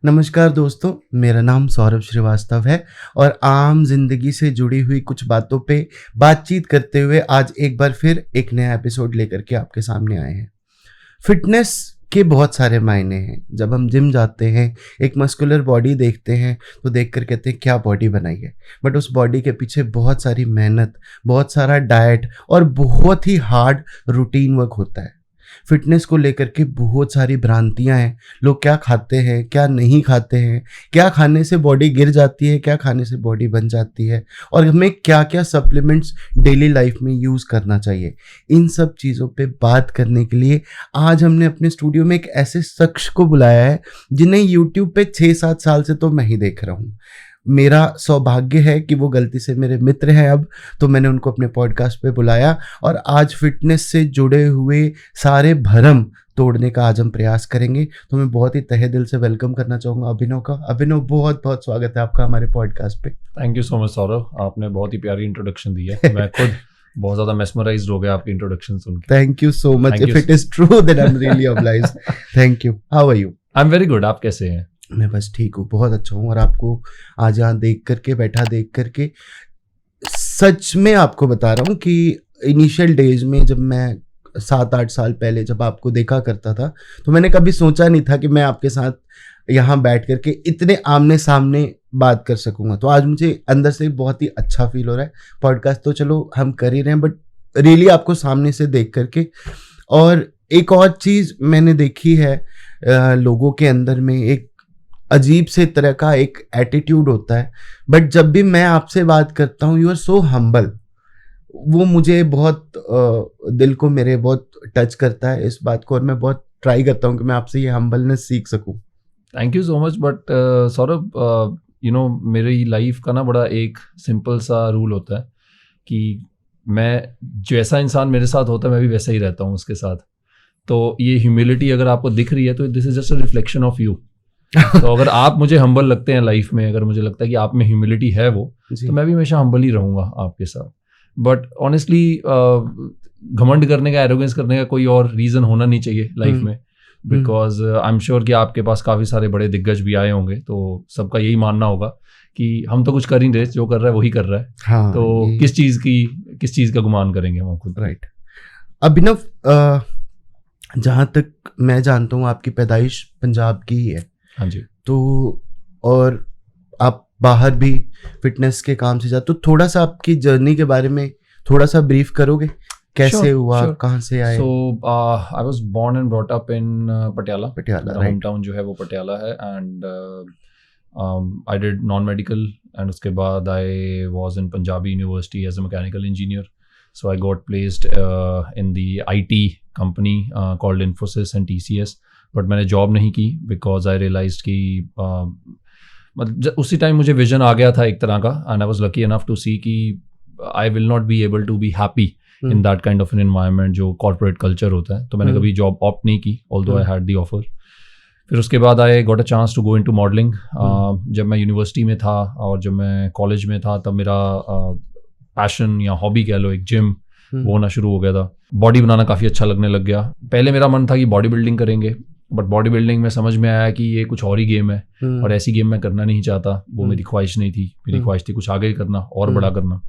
नमस्कार दोस्तों, मेरा नाम सौरभ श्रीवास्तव है और आम जिंदगी से जुड़ी हुई कुछ बातों पे बातचीत करते हुए आज एक बार फिर एक नया एपिसोड लेकर के आपके सामने आए हैं। फिटनेस के बहुत सारे मायने हैं। जब हम जिम जाते हैं, एक मस्कुलर बॉडी देखते हैं तो देख कर कहते हैं क्या बॉडी बनाई है, बट उस बॉडी के पीछे बहुत सारी मेहनत, बहुत सारा डाइट और बहुत ही हार्ड रूटीन वर्क होता है। फिटनेस को लेकर के बहुत सारी भ्रांतियां हैं। लोग क्या खाते हैं, क्या नहीं खाते हैं, क्या खाने से बॉडी गिर जाती है, क्या खाने से बॉडी बन जाती है, और हमें क्या क्या सप्लीमेंट्स डेली लाइफ में यूज़ करना चाहिए। इन सब चीज़ों पे बात करने के लिए आज हमने अपने स्टूडियो में एक ऐसे शख्स को बुलाया है जिन्हें यूट्यूब पे 6-7 साल से तो मैं ही देख रहा हूँ। मेरा सौभाग्य है कि वो गलती से मेरे मित्र हैं अब, तो मैंने उनको अपने पॉडकास्ट पे बुलाया और आज फिटनेस से जुड़े हुए सारे भरम तोड़ने का आज हम प्रयास करेंगे। तो मैं बहुत ही तहे दिल से वेलकम करना चाहूँगा अभिनव का। अभिनव, बहुत बहुत स्वागत है आपका हमारे पॉडकास्ट पे। Thank you so much Saurabh, आपने बहुत ही प्यारी इंट्रोडक्शन दी है। मैं खुद बहुत ज़्यादा मेस्मराइज्ड हो गया आपकी इंट्रोडक्शन सुन के। Thank you so much. If it is true then I am really obliged. Thank you. How are you? I am very good. आप कैसे हैं? मैं बस ठीक हूँ, बहुत अच्छा हूँ। और आपको आज यहाँ देख करके, बैठा देख करके सच में आपको बता रहा हूँ कि इनिशियल डेज में जब मैं 7-8 साल पहले जब आपको देखा करता था तो मैंने कभी सोचा नहीं था कि मैं आपके साथ यहाँ बैठ करके इतने आमने सामने बात कर सकूँगा। तो आज मुझे अंदर से बहुत ही अच्छा फील हो रहा है। पॉडकास्ट तो चलो हम कर ही रहे हैं, बट रियली आपको सामने से देख करके। और एक और चीज़ मैंने देखी है, लोगों के अंदर में एक अजीब से तरह का एक एटीट्यूड होता है, बट जब भी मैं आपसे बात करता हूँ यू आर सो हम्बल। वो मुझे बहुत दिल को मेरे बहुत टच करता है इस बात को, और मैं बहुत ट्राई करता हूँ कि मैं आपसे ये हम्बलनेस सीख सकूँ। Thank you so much. But Saurabh, मेरी लाइफ का ना बड़ा एक सिंपल सा रूल होता है कि मैं जैसा इंसान मेरे साथ होता है मैं भी वैसा ही रहता हूँ उसके साथ। तो ये ह्यूमिलिटी अगर आपको दिख रही है तो this is just a reflection of you. तो अगर आप मुझे हम्बल लगते हैं लाइफ में, अगर मुझे लगता है कि आप में ह्यूमिलिटी है वो, तो मैं भी हमेशा हम्बल ही रहूँगा आपके साथ। बट ऑनेस्टली घमंड करने का, एरोगेंस करने का कोई और रीज़न होना नहीं चाहिए लाइफ में, बिकॉज आई एम श्योर कि आपके पास काफ़ी सारे बड़े दिग्गज भी आए होंगे, तो सबका यही मानना होगा कि हम तो कुछ कर ही नहीं रहे, जो कर रहा है वही कर रहा है। हाँ, तो किस चीज़ का गुमान करेंगे हम खुद। राइट। अभिनव, जहाँ तक मैं जानता हूँ आपकी पैदाइश पंजाब की ही है। हाँ जी। तो और आप बाहर भी फिटनेस के काम से जाते, तो थोड़ा सा आपकी जर्नी के बारे में थोड़ा सा ब्रीफ करोगे? कैसे हुआ, कहाँ से आए? So I was born and brought up in Patiala. Home town जो है वो पटियाला है। And I did non medical, and उसके बाद I was in Punjabi university as a mechanical engineer. So I got placed in the IT company called Infosys and TCS, but मैंने job नहीं की because I realise कि मतलब उसी टाइम मुझे vision आ गया था एक तरह का, and I was lucky enough to see कि I will not be able to be happy in that kind of an environment जो कॉर्पोरेट कल्चर होता है। तो मैंने कभी जॉब ऑप्ट नहीं की, although I had the offer. फिर उसके बाद I got a chance to go into modelling. जब मैं यूनिवर्सिटी में था और जब मैं कॉलेज में था तब मेरा पैशन या हॉबी कह लो, एक जिम, वो होना शुरू हो गया था। बॉडी बनाना काफ़ी अच्छा लगने लग गया। पहले मेरा मन था कि बॉडी बिल्डिंग करेंगे, बट बॉडी बिल्डिंग में समझ में आया कि ये कुछ और ही गेम है, और ऐसी गेम मैं करना नहीं चाहता। वो मेरी ख्वाहिश नहीं थी। मेरी ख्वाहिश थी कुछ आगे करना और बड़ा करना।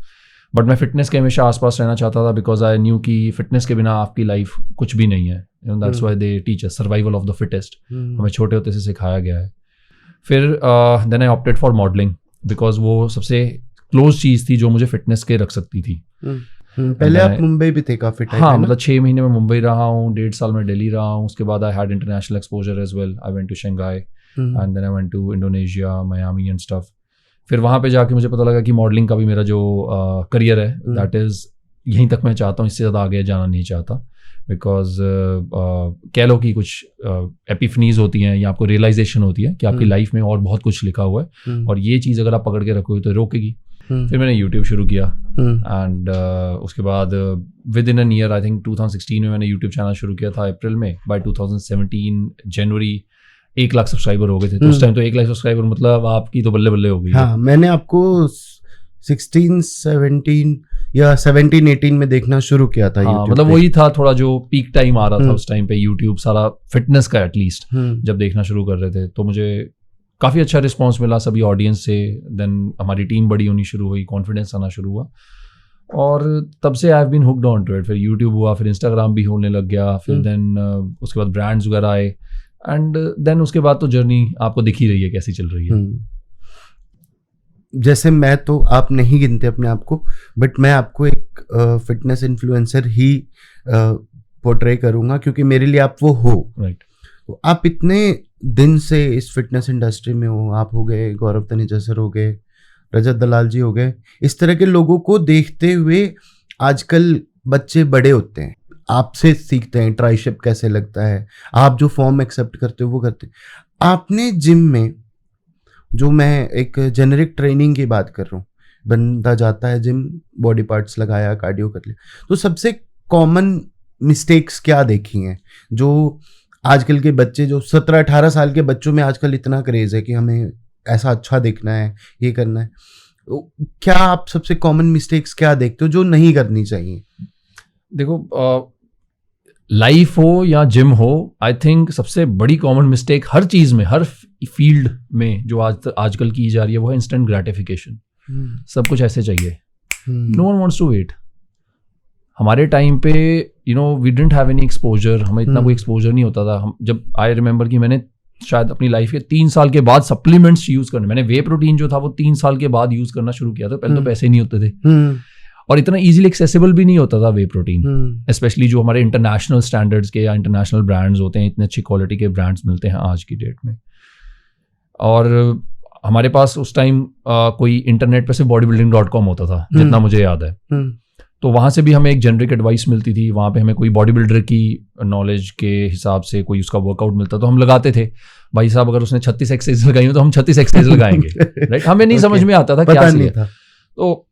बट मैं फिटनेस के हमेशा आसपास रहना चाहता था, बिकॉज आई न्यू कि फिटनेस के बिना आपकी लाइफ कुछ भी नहीं है। That's why they teach us survival of the fittest. हमें छोटे होते से सिखाया गया है। फिर then I opted for modelling, because वो सबसे क्लोज चीज़ थी जो मुझे फिटनेस के रख सकती थी। पहले आप मुंबई भी थे काफी टाइम? हाँ, मतलब 6 महीने में मुंबई रहा हूँ, 1.5 साल में दिल्ली रहा हूँ। उसके बाद I had international exposure as well. I went to Shanghai and then I went to Indonesia, Miami and stuff. फिर वहाँ पे जाके मुझे पता लगा कि मॉडलिंग का भी मेरा जो करियर है दैट इज़ यहीं तक मैं चाहता हूँ, इससे ज़्यादा आगे जाना नहीं चाहता। बिकॉज कह लो कि कुछ एपिफनीज होती हैं या आपको रियलाइजेशन होती है कि आपकी लाइफ में और बहुत कुछ लिखा हुआ है, और ये चीज़ अगर आप पकड़ के रखोगे तो रोकेगी। फिर मैंने YouTube शुरू किया, एंड उसके बाद with in an year, I think 2016 में मैंने YouTube चैनल शुरू किया था अप्रैल में। बाय 2017 जनवरी 1 लाख सब्सक्राइबर हो गए थे। तो उस टाइम तो 1 लाख सब्सक्राइबर मतलब आपकी तो बल्ले बल्ले हो गई। हाँ, मैंने आपको 16-17 या 17-18 में देखना शुरू किया था। हाँ, मतलब वही था थोड़ा जो पीक टाइम आ रहा था उस टाइम पे यूट्यूब सारा फिटनेस का एटलीस्ट जब देखना शुरू कर रहे थे। तो मुझे काफ़ी अच्छा रिस्पॉन्स मिला सभी ऑडियंस से। देन हमारी टीम बड़ी होनी शुरू हुई, कॉन्फिडेंस आना शुरू हुआ, और तब से I have been hooked on to it. फिर यूट्यूब हुआ, फिर इंस्टाग्राम भी होने लग गया, फिर देन उसके बाद ब्रांड्स वगैरह आए, एंड देन उसके बाद तो जर्नी आपको दिख ही रही है कैसी चल रही है। जैसे मैं तो आप नहीं गिनते अपने आप को, बट मैं आपको एक फिटनेस इन्फ्लुएंसर ही पोर्ट्रे करूँगा, क्योंकि मेरे लिए आप वो हो। राइट। तो आप इतने दिन से इस फिटनेस इंडस्ट्री में हो, आप हो गए, गौरव तनेजा सर हो गए, रजत दलाल जी हो गए, इस तरह के लोगों को देखते हुए आजकल बच्चे बड़े होते हैं, आपसे सीखते हैं ट्राइसेप कैसे लगता है, आप जो फॉर्म एक्सेप्ट करते हो वो करते हैं। आपने जिम में, जो मैं एक जेनेरिक ट्रेनिंग की बात कर रहा हूँ, बंदा जाता है जिम, बॉडी पार्ट्स लगाया, कार्डियो कर लिया, तो सबसे कॉमन मिस्टेक्स क्या देखी हैं जो आजकल के बच्चे, जो 17-18 साल के बच्चों में आजकल इतना क्रेज है कि हमें ऐसा अच्छा दिखना है, ये करना है, तो क्या आप सबसे कॉमन मिस्टेक्स क्या देखते हो जो नहीं करनी चाहिए? देखो, लाइफ हो या जिम हो, आई थिंक सबसे बड़ी कॉमन मिस्टेक हर चीज़ में, हर फील्ड में जो आजकल की जा रही है वो है इंस्टेंट ग्रेटिफिकेशन। सब कुछ ऐसे चाहिए, no one wants to wait. हमारे टाइम पे we didn't have any exposure, हमें इतना कोई एक्सपोजर नहीं होता था। हम जब आई रिमेंबर कि मैंने शायद अपनी लाइफ के 3 साल के बाद सप्लीमेंट्स यूज़ करने, मैंने वे प्रोटीन जो था वो 3 साल के बाद यूज़ करना शुरू किया था। पहले तो पैसे नहीं होते थे और इतना इजीली एक्सेसिबल भी नहीं होता था वे प्रोटीन, स्पेशली जो हमारे इंटरनेशनल स्टैंडर्ड्स के या इंटरनेशनल ब्रांड्स होते हैं, इतने अच्छी क्वालिटी के ब्रांड्स मिलते हैं आज की डेट में। और हमारे पास उस टाइम कोई इंटरनेट पे सिर्फ bodybuilding.com होता था, जितना मुझे याद है। तो वहाँ से भी हमें एक जेनरिक एडवाइस मिलती थी, वहाँ पे हमें कोई बॉडी बिल्डर की नॉलेज के हिसाब से कोई उसका वर्कआउट मिलता, तो हम लगाते थे। भाई साहब अगर उसने 36 एक्सरसाइज लगाई हो तो हम 36 एक्सरसाइज लगाएंगे, राइट। हमें नहीं समझ में आता था क्या नहीं था। तो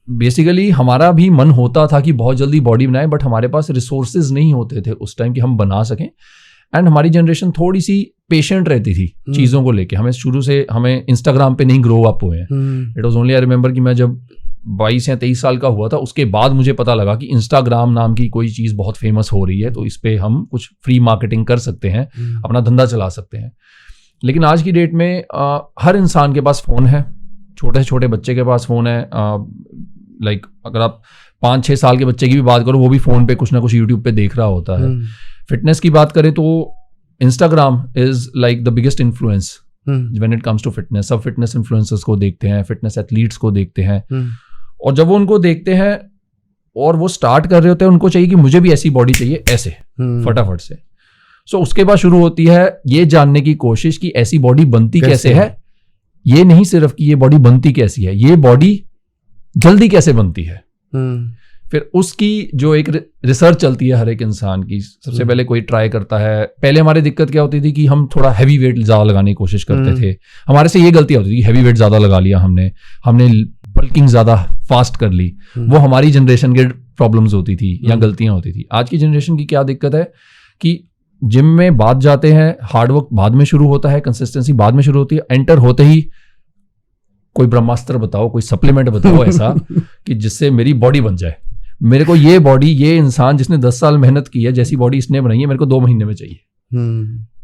बेसिकली हमारा भी मन होता था कि बहुत जल्दी बॉडी बनाए, बट हमारे पास रिसोर्सेज नहीं होते थे उस टाइम कि हम बना सकें। एंड हमारी जनरेशन थोड़ी सी पेशेंट रहती थी चीज़ों को लेके। हमें शुरू से, हमें इंस्टाग्राम पे नहीं ग्रो अप हुए हैं। It was only, I remember कि मैं जब 22 या 23 साल का हुआ था, उसके बाद मुझे पता लगा कि इंस्टाग्राम नाम की कोई चीज़ बहुत फेमस हो रही है, तो इस पर हम कुछ फ्री मार्केटिंग कर सकते हैं, अपना धंधा चला सकते हैं। लेकिन आज की डेट में हर इंसान के पास फ़ोन है, छोटे से छोटे बच्चे के पास फ़ोन है। लाइक अगर आप 5-6 साल के बच्चे की भी बात करो, वो भी फ़ोन पे कुछ ना कुछ यूट्यूब पे देख रहा होता है। फिटनेस की बात करें तो Instagram is like the biggest influence when it comes to fitness. सब फिटनेस इन्फ्लुएंसर्स को देखते हैं, फिटनेस एथलीट्स को देखते हैं, और जब वो उनको देखते हैं और वो स्टार्ट कर रहे होते हैं, उनको चाहिए कि मुझे भी ऐसी बॉडी चाहिए, ऐसे फटाफट से। सो उसके बाद शुरू होती है ये जानने की कोशिश कि ऐसी बॉडी बनती कैसे है। ये नहीं सिर्फ कि ये बॉडी बनती कैसी है, ये बॉडी जल्दी कैसे बनती है। फिर उसकी जो एक रिसर्च चलती है हर एक इंसान की। सबसे पहले कोई ट्राई करता है। पहले हमारी दिक्कत क्या होती थी कि हम थोड़ा हैवी वेट ज़्यादा लगाने की कोशिश करते थे। हमारे से ये गलतियाँ होती थी, हैवी वेट ज़्यादा लगा लिया हमने बल्किंग ज़्यादा फास्ट कर ली। वो हमारी जनरेशन के प्रॉब्लम्स होती थी या गलतियाँ होती थी। आज की जनरेशन की क्या दिक्कत है कि जिम में बाद जाते हैं, हार्डवर्क बाद में शुरू होता है, कंसिस्टेंसी बाद में शुरू होती है। एंटर होते ही कोई ब्रह्मास्त्र बताओ, कोई सप्लीमेंट बताओ ऐसा कि जिससे मेरी बॉडी बन जाए। मेरे को ये बॉडी, ये इंसान जिसने 10 साल मेहनत की है, जैसी बॉडी इसने बनाई है, मेरे को 2 महीने में चाहिए।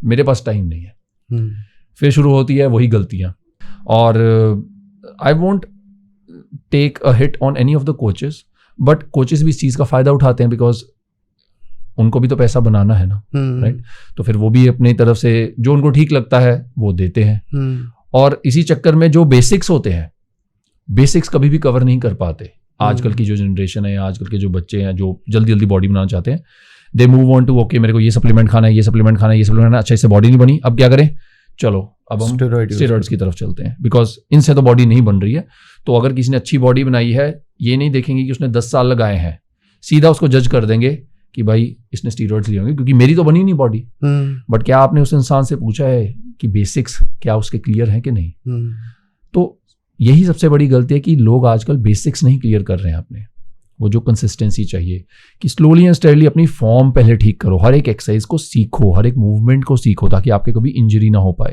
मेरे पास टाइम नहीं है। फिर शुरू होती है वही गलतियां। और I won't take a hit on any of the coaches, but coaches भी इस चीज़ का फ़ायदा उठाते हैं, बिकॉज उनको भी तो पैसा बनाना है ना, राइट। तो फिर वो भी अपनी तरफ से जो उनको ठीक लगता है वो देते हैं। और इसी चक्कर में जो बेसिक्स होते हैं, बेसिक्स कभी भी कवर नहीं कर पाते। आजकल की जो जनरेशन है, आजकल के जो बच्चे हैं जो जल्दी जल्दी बॉडी बनाना चाहते हैं, they move on to okay मेरे को ये सप्लीमेंट खाना है, ये सप्लीमेंट खाना है, ये सप्लीमेंट खाना है। अच्छा, इससे बॉडी नहीं बनी, अब क्या करें, चलो अब हम स्टेरॉइड्स की तरफ चलते हैं, बिकॉज इनसे तो बॉडी नहीं बन रही है। तो अगर किसी ने अच्छी बॉडी बनाई है, ये नहीं देखेंगे कि उसने 10 साल लगाए हैं, सीधा उसको जज कर देंगे कि भाई इसने स्टेरॉइड्स लिए होंगे, क्योंकि मेरी तो बनी नहीं बॉडी। बट क्या आपने उस इंसान से पूछा है कि बेसिक्स क्या उसके क्लियर हैं कि नहीं? तो यही सबसे बड़ी गलती है कि लोग आजकल बेसिक्स नहीं क्लियर कर रहे हैं अपने। वो जो कंसिस्टेंसी चाहिए कि स्लोली एंड स्टेडली अपनी फॉर्म पहले ठीक करो, हर एक एक्सरसाइज को सीखो, हर एक मूवमेंट को सीखो, ताकि आपके कभी इंजरी ना हो पाए।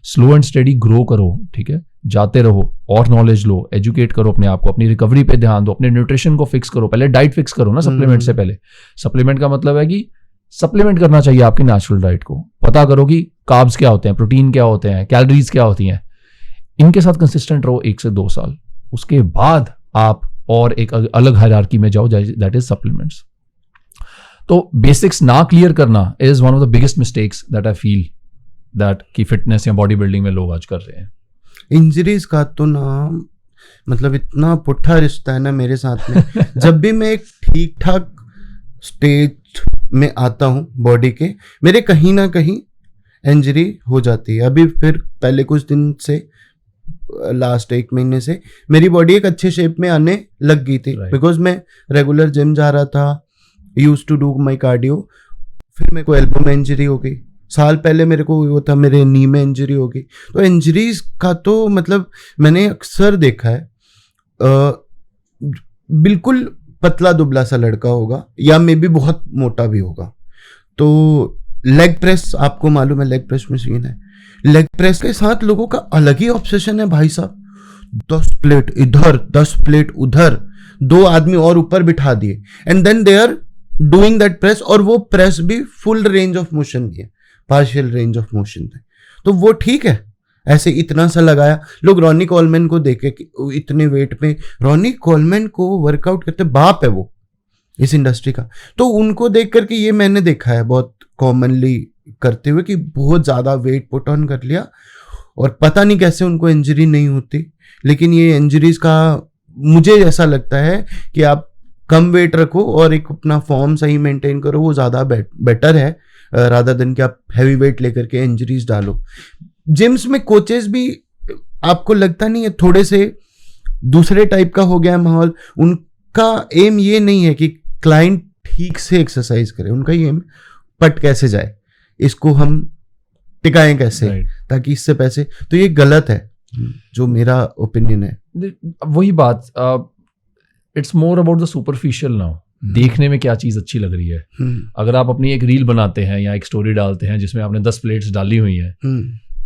स्लो एंड स्टेडी ग्रो करो, ठीक है, जाते रहो और नॉलेज लो, एजुकेट करो अपने आप को, अपनी रिकवरी पे ध्यान दो, अपने न्यूट्रिशन को फिक्स करो। पहले डाइट फिक्स करो ना सप्लीमेंट से पहले। सप्लीमेंट का मतलब है कि सप्लीमेंट करना चाहिए आपकी नेचुरल डाइट को। पता करो कि कार्ब्स क्या होते हैं, प्रोटीन क्या होते हैं, कैलोरीज क्या होती हैं, इनके साथ कंसिस्टेंट रहो 1 से 2 साल। उसके बाद आप और एक अलग हायरार्की में जाओ, दैट इज सप्लीमेंट्स। तो बेसिक्स ना क्लियर करना is one of the biggest mistakes that I feel that कि फिटनेस या बॉडी बिल्डिंग में लोग आज कर रहे हैं। इंजरीज का तो ना मतलब इतना पुट्ठा रिश्ता है ना मेरे साथ में। जब भी मैं एक ठीक ठाक स्टेज में आता हूँ बॉडी के, मेरे कहीं ना कहीं इंजरी हो जाती है। अभी फिर पहले कुछ दिन से, लास्ट 1 महीने से मेरी बॉडी एक अच्छे शेप में आने लग गई थी, बिकॉज मैं रेगुलर जिम जा रहा था, use to do my cardio. फिर मेरे को एल्बो में इंजरी हो गई, साल पहले मेरे को वो था मेरे नी में इंजरी हो गई। तो इंजरीज का तो मतलब मैंने अक्सर देखा है, बिल्कुल पतला दुबला सा लड़का होगा या मे बी बहुत मोटा भी होगा, तो लेग प्रेस, आपको मालूम है लेग प्रेस मशीन है, लेग प्रेस के साथ लोगों का अलग ही ऑब्सेशन है भाई साहब। 10 प्लेट इधर 10 प्लेट उधर, 2 आदमी और ऊपर बिठा दिए, and then they are doing that press. और वो प्रेस भी फुल रेंज ऑफ मोशन नहीं है, पार्शियल रेंज ऑफ मोशन है। तो वो ठीक है, ऐसे इतना सा लगाया। लोग रॉनी कोलमैन को देखे कि इतने वेट में, रॉनी कोलमैन को वर्कआउट करते बाप है वो इस इंडस्ट्री का, तो उनको देख करके ये मैंने देखा है बहुत कॉमनली करते हुए कि बहुत ज़्यादा वेट पुट ऑन कर लिया और पता नहीं कैसे उनको इंजरी नहीं होती। लेकिन ये इंजरीज का मुझे ऐसा लगता है कि आप कम वेट रखो और एक अपना फॉर्म सही मेंटेन करो, वो ज़्यादा बेटर है रादर देन कि आप हैवी वेट लेकर के इंजरीज डालो। जिम्स में कोचेस भी आपको लगता नहीं है थोड़े से दूसरे टाइप का हो गया माहौल। उनका एम ये नहीं है कि क्लाइंट ठीक से एक्सरसाइज करे, उनका ये एम पट कैसे जाए, इसको हम टिकाएं कैसे, ताकि इससे पैसे। तो ये गलत है, जो मेरा ओपिनियन है। वही बात, it's more about the superficial now. देखने में क्या चीज अच्छी लग रही है। अगर आप अपनी एक रील बनाते हैं या एक स्टोरी डालते हैं जिसमें आपने 10 प्लेट्स डाली हुई हैं,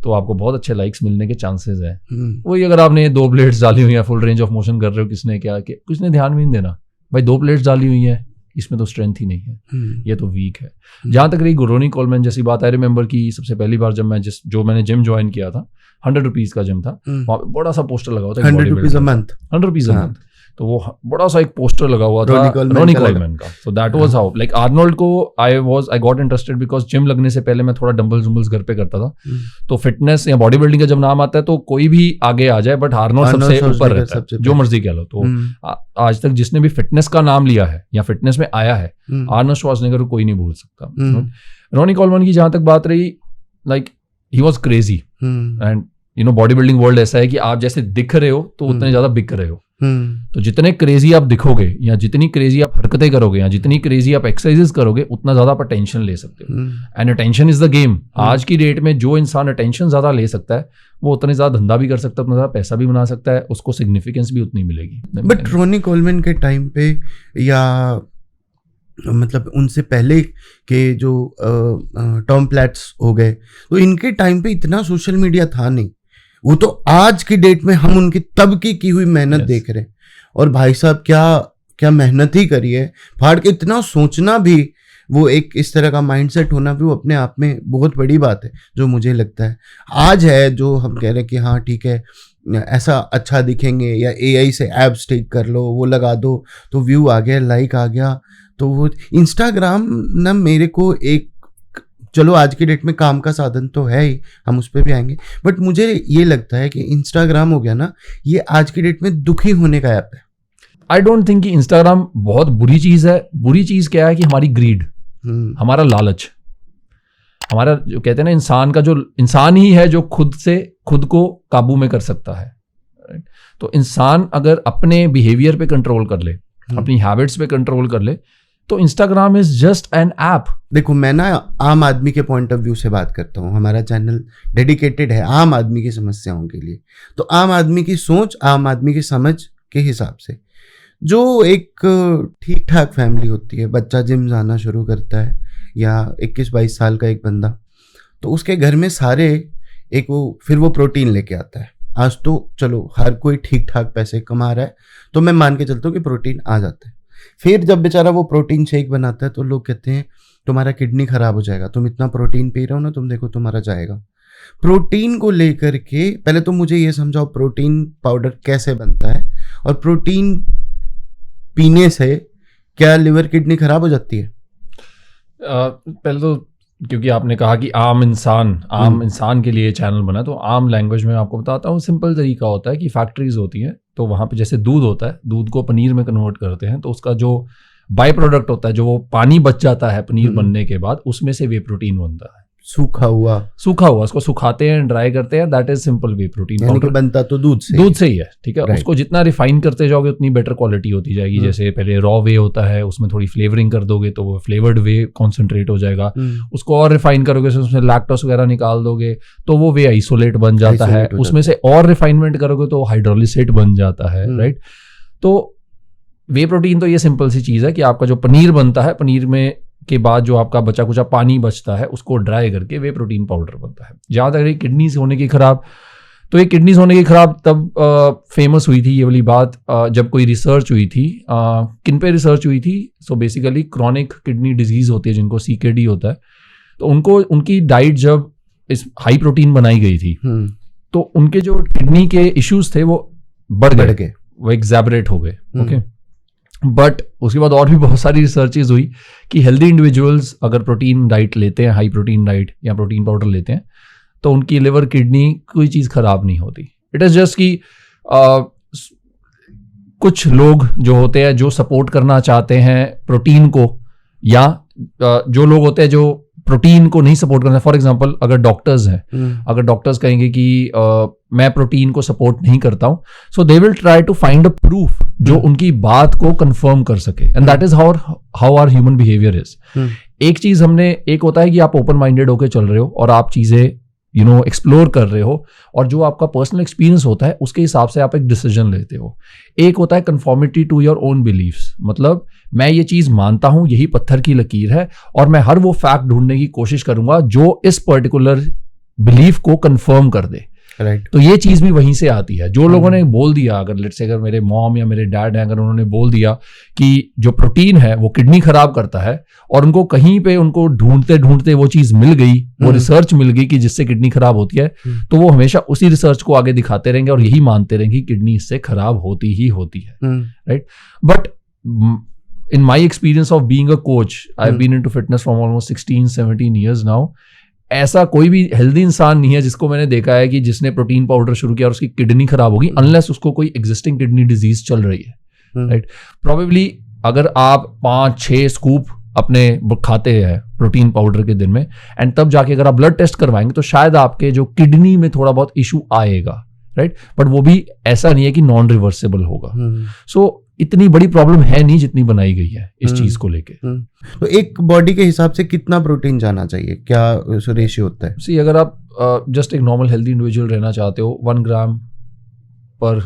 तो आपको बहुत अच्छे लाइक्स मिलने के चांसेस हैं। वही अगर आपने 2 प्लेट्स डाली हुई है, फुल रेंज ऑफ मोशन कर रहे हो, किसने क्या कि किसने ध्यान भी नहीं देना, भाई 2 प्लेट्स डाली हुई है, इसमें तो स्ट्रेंथ ही नहीं है, ये तो वीक है। जहां तक रही रोनी कोलमैन जैसी बात, आई रिमेंबर कि सबसे पहली बार जब मैं मैंने जिम ज्वाइन किया था, 100 रुपीज का जिम था, वहाँ पे बड़ा सा पोस्टर लगा हुआ था, 100 rupees a month, 100 rupees a month. तो वो बड़ा सा एक पोस्टर लगा हुआ था रोनी कोलमैन का। So that was how, like Arnold को I got interested because gym लगने से पहले मैं थोड़ा डंबल्स घर पे करता था। तो फिटनेस या बॉडी बिल्डिंग का जब नाम आता है तो कोई भी आगे आ जाए, बट आर्नोल्ड सबसे ऊपर रहता है, जो मर्जी कह लो। तो आज तक जिसने भी फिटनेस का नाम लिया है या फिटनेस में आया है, आर्नोल्ड श्वार्ज़नेगर को कोई नहीं भूल सकता। रोनी कोलमैन की जहां तक बात रही, like he was crazy, and you know body building world ऐसा है कि आप जैसे दिख रहे हो तो उतने ज्यादा बिक रहे हो। तो जितने क्रेजी आप दिखोगे या जितनी क्रेजी आप हरकतें करोगे या जितनी क्रेजी आप एक्सरसाइजेस करोगे, उतना ज्यादा आप अटेंशन ले सकते हो। And attention is the game. आज की डेट में जो इंसान अटेंशन ज्यादा ले सकता है, वो उतने ज्यादा धंधा भी कर सकता है, उतना ज्यादा पैसा भी बना सकता है, उसको सिग्निफिकेंस भी उतनी मिलेगी। बट रोनी कोलमैन के टाइम पे या मतलब उनसे पहले के जो टॉम प्लैट्स हो गए, तो इनके टाइम पे इतना सोशल मीडिया था नहीं। वो तो आज की डेट में हम उनकी तब की हुई मेहनत देख रहे हैं, और भाई साहब क्या मेहनत ही करी है फाड़ के। इतना सोचना भी, वो एक इस तरह का माइंडसेट होना भी, वो अपने आप में बहुत बड़ी बात है, जो मुझे लगता है आज है। जो हम कह रहे हैं कि हाँ ठीक है, ऐसा अच्छा दिखेंगे, या AI से एब्स टेक कर लो, वो लगा दो तो व्यू आ गया, लाइक आ गया। तो वो इंस्टाग्राम ना मेरे को एक, चलो आज की डेट में काम का साधन तो है ही, हम उस पर भी आएंगे, बट मुझे ये लगता है कि इंस्टाग्राम हो गया ना, ये आज की डेट में दुखी होने का ऐप है। आई डोंट थिंक कि इंस्टाग्राम बहुत बुरी चीज है। बुरी चीज क्या है कि हमारी ग्रीड, हमारा लालच, हमारा जो कहते हैं ना, इंसान ही है जो खुद को काबू में कर सकता है। तो इंसान अगर अपने बिहेवियर पे कंट्रोल कर ले, अपनी हैबिट्स पे कंट्रोल कर ले, तो Instagram is just an app. देखो, मैं ना आम आदमी के पॉइंट ऑफ व्यू से बात करता हूँ। हमारा चैनल डेडिकेटेड है आम आदमी की समस्याओं के लिए। तो आम आदमी की सोच, आम आदमी की समझ के हिसाब से, जो एक ठीक ठाक फैमिली होती है, बच्चा जिम जाना शुरू करता है या 21-22 साल का एक बंदा, तो उसके घर में सारे फिर वो प्रोटीन लेके आता है। आज तो चलो हर कोई ठीक ठाक पैसे कमा रहा है, तो मैं मान के चलता हूँ कि प्रोटीन आ जाता है। फिर जब बेचारा वो प्रोटीन शेक बनाता है, तो लोग कहते हैं तुम्हारा किडनी खराब हो जाएगा, तुम इतना प्रोटीन पी रहे हो ना, तुम देखो तुम्हारा जाएगा। प्रोटीन को लेकर के पहले तो मुझे ये समझाओ, प्रोटीन पाउडर कैसे बनता है, और प्रोटीन पीने से क्या लिवर किडनी खराब हो जाती है? पहले तो क्योंकि आपने कहा कि आम इंसान के लिए चैनल बना, तो आम लैंग्वेज में आपको बताता हूँ। सिंपल तरीका होता है कि फैक्ट्रीज होती हैं, तो वहाँ पे जैसे दूध होता है, दूध को पनीर में कन्वर्ट करते हैं, तो उसका जो बाई प्रोडक्ट होता है, जो वो पानी बच जाता है पनीर बनने के बाद, उसमें से वे प्रोटीन बनता है। सूखा हुआ उसको सुखाते हैं, ड्राई करते हैं, that is simple way protein. यानी कि बनता तो दूध से ही है, ठीक है। उसको जितना रिफाइन करते जाओगे उतनी बेटर क्वालिटी होती जाएगी। जैसे पहले रॉ वे होता है, उसमें थोड़ी फ्लेवरिंग कर दोगे तो वो फ्लेवर्ड वे कॉन्सेंट्रेट हो जाएगा। उसको और रिफाइन करोगे, उसमें लैक्टोस वगैरह निकाल दोगे तो वो वे आइसोलेट बन जाता है। उसमें से और रिफाइनमेंट करोगे तो हाइड्रोलिसेट बन जाता है, राइट। तो वे प्रोटीन तो ये सिंपल सी चीज है कि आपका जो पनीर बनता है, पनीर में के बाद जो आपका बचा कुचा पानी बचता है उसको ड्राई करके वे प्रोटीन पाउडर बनता है। जहाँ तक किडनीज होने की खराब, तो ये किडनीज होने की खराब तब फेमस हुई थी ये वाली बात जब कोई रिसर्च हुई थी। किन पे रिसर्च हुई थी? So basically chronic kidney disease होती है जिनको CKD होता है, तो उनको उनकी डाइट जब इस हाई प्रोटीन बनाई गई थी तो उनके जो किडनी के इश्यूज थे वो बढ़ गए, वो एग्जैबरेट हो गए। ओके, बट उसके बाद और भी बहुत सारी रिसर्चेज हुई कि हेल्दी इंडिविजुअल्स अगर प्रोटीन डाइट लेते हैं, हाई प्रोटीन डाइट या प्रोटीन पाउडर लेते हैं, तो उनकी लिवर किडनी कोई चीज़ खराब नहीं होती। इट इज़ जस्ट कि कुछ लोग जो होते हैं जो सपोर्ट करना चाहते हैं प्रोटीन को, या जो लोग होते हैं जो प्रोटीन को नहीं सपोर्ट करना। फॉर एग्जांपल अगर डॉक्टर्स हैं, अगर डॉक्टर्स कहेंगे कि मैं प्रोटीन को सपोर्ट नहीं करता हूं, so they will try to find a proof जो उनकी बात को कंफर्म कर सके, and that is how our human behaviour is. एक चीज एक होता है कि आप ओपन माइंडेड होकर चल रहे हो और आप चीजें एक्सप्लोर कर रहे हो, और जो आपका पर्सनल एक्सपीरियंस होता है उसके हिसाब से आप एक डिसीजन लेते हो। एक होता है conformity to your own beliefs, मतलब मैं ये चीज मानता हूं, यही पत्थर की लकीर है, और मैं हर वो फैक्ट ढूंढने की कोशिश करूंगा जो इस पर्टिकुलर बिलीफ को कंफर्म कर दे। Right. तो ये चीज भी वहीं से आती है। जो लोगों ने बोल दिया, अगर मेरे मॉम या मेरे डैड हैं, अगर उन्होंने बोल दिया कि जो प्रोटीन है वो किडनी खराब करता है, और उनको कहीं पे उनको ढूंढते ढूंढते वो चीज मिल गई, वो रिसर्च मिल गई कि जिससे किडनी खराब होती है, तो वो हमेशा उसी रिसर्च को आगे दिखाते रहेंगे और यही मानते रहेंगे कि किडनी इससे खराब होती ही होती है, right. But in my experience of being a coach, I've been into fitness from almost 16-17 years now. ऐसा कोई भी हेल्दी इंसान नहीं है जिसको मैंने देखा है कि जिसने प्रोटीन पाउडर शुरू किया और उसकी किडनी खराब होगी, अनलेस उसको कोई एग्जिस्टिंग किडनी डिजीज चल रही है, राइट। प्रोबेबली अगर आप 5-6 स्कूप अपने खाते हैं प्रोटीन पाउडर के दिन में, एंड तब जाके अगर आप ब्लड टेस्ट करवाएंगे तो शायद आपके जो किडनी में थोड़ा बहुत इशू आएगा, राइट। बट वो भी ऐसा नहीं है कि नॉन रिवर्सेबल होगा। सो इतनी बड़ी प्रॉब्लम है नहीं जितनी बनाई गई है इस चीज को लेके। तो एक बॉडी के हिसाब से कितना प्रोटीन जाना चाहिए, क्या रेशियो होता है? सी, अगर आप जस्ट एक नॉर्मल हेल्दी इंडिविजुअल रहना चाहते हो, 1 ग्राम पर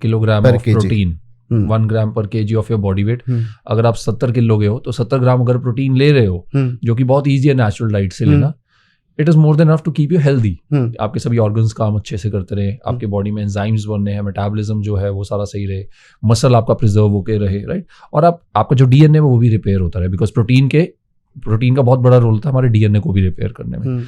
किलोग्राम ऑफ प्रोटीन, 1 ग्राम पर KG of your body weight. अगर आप 70 किलो के हो तो 70 ग्राम अगर प्रोटीन ले रहे हो, जो कि बहुत ईजी है नेचुरल डाइट से लेना, it is more than enough to keep you healthy. आपके सभी ऑर्गन्स काम अच्छे से करते रहे, आपके बॉडी में एंजाइम्स बनने हैं, मेटाबॉलिज्म जो है वो सारा सही रहे, मसल आपका प्रिजर्व होके रहे, राइट। और आपका जो डीएनए वो भी रिपेयर होता रहे, बिकॉज प्रोटीन का बहुत बड़ा रोल था हमारे डीएनए को भी रिपेयर करने में।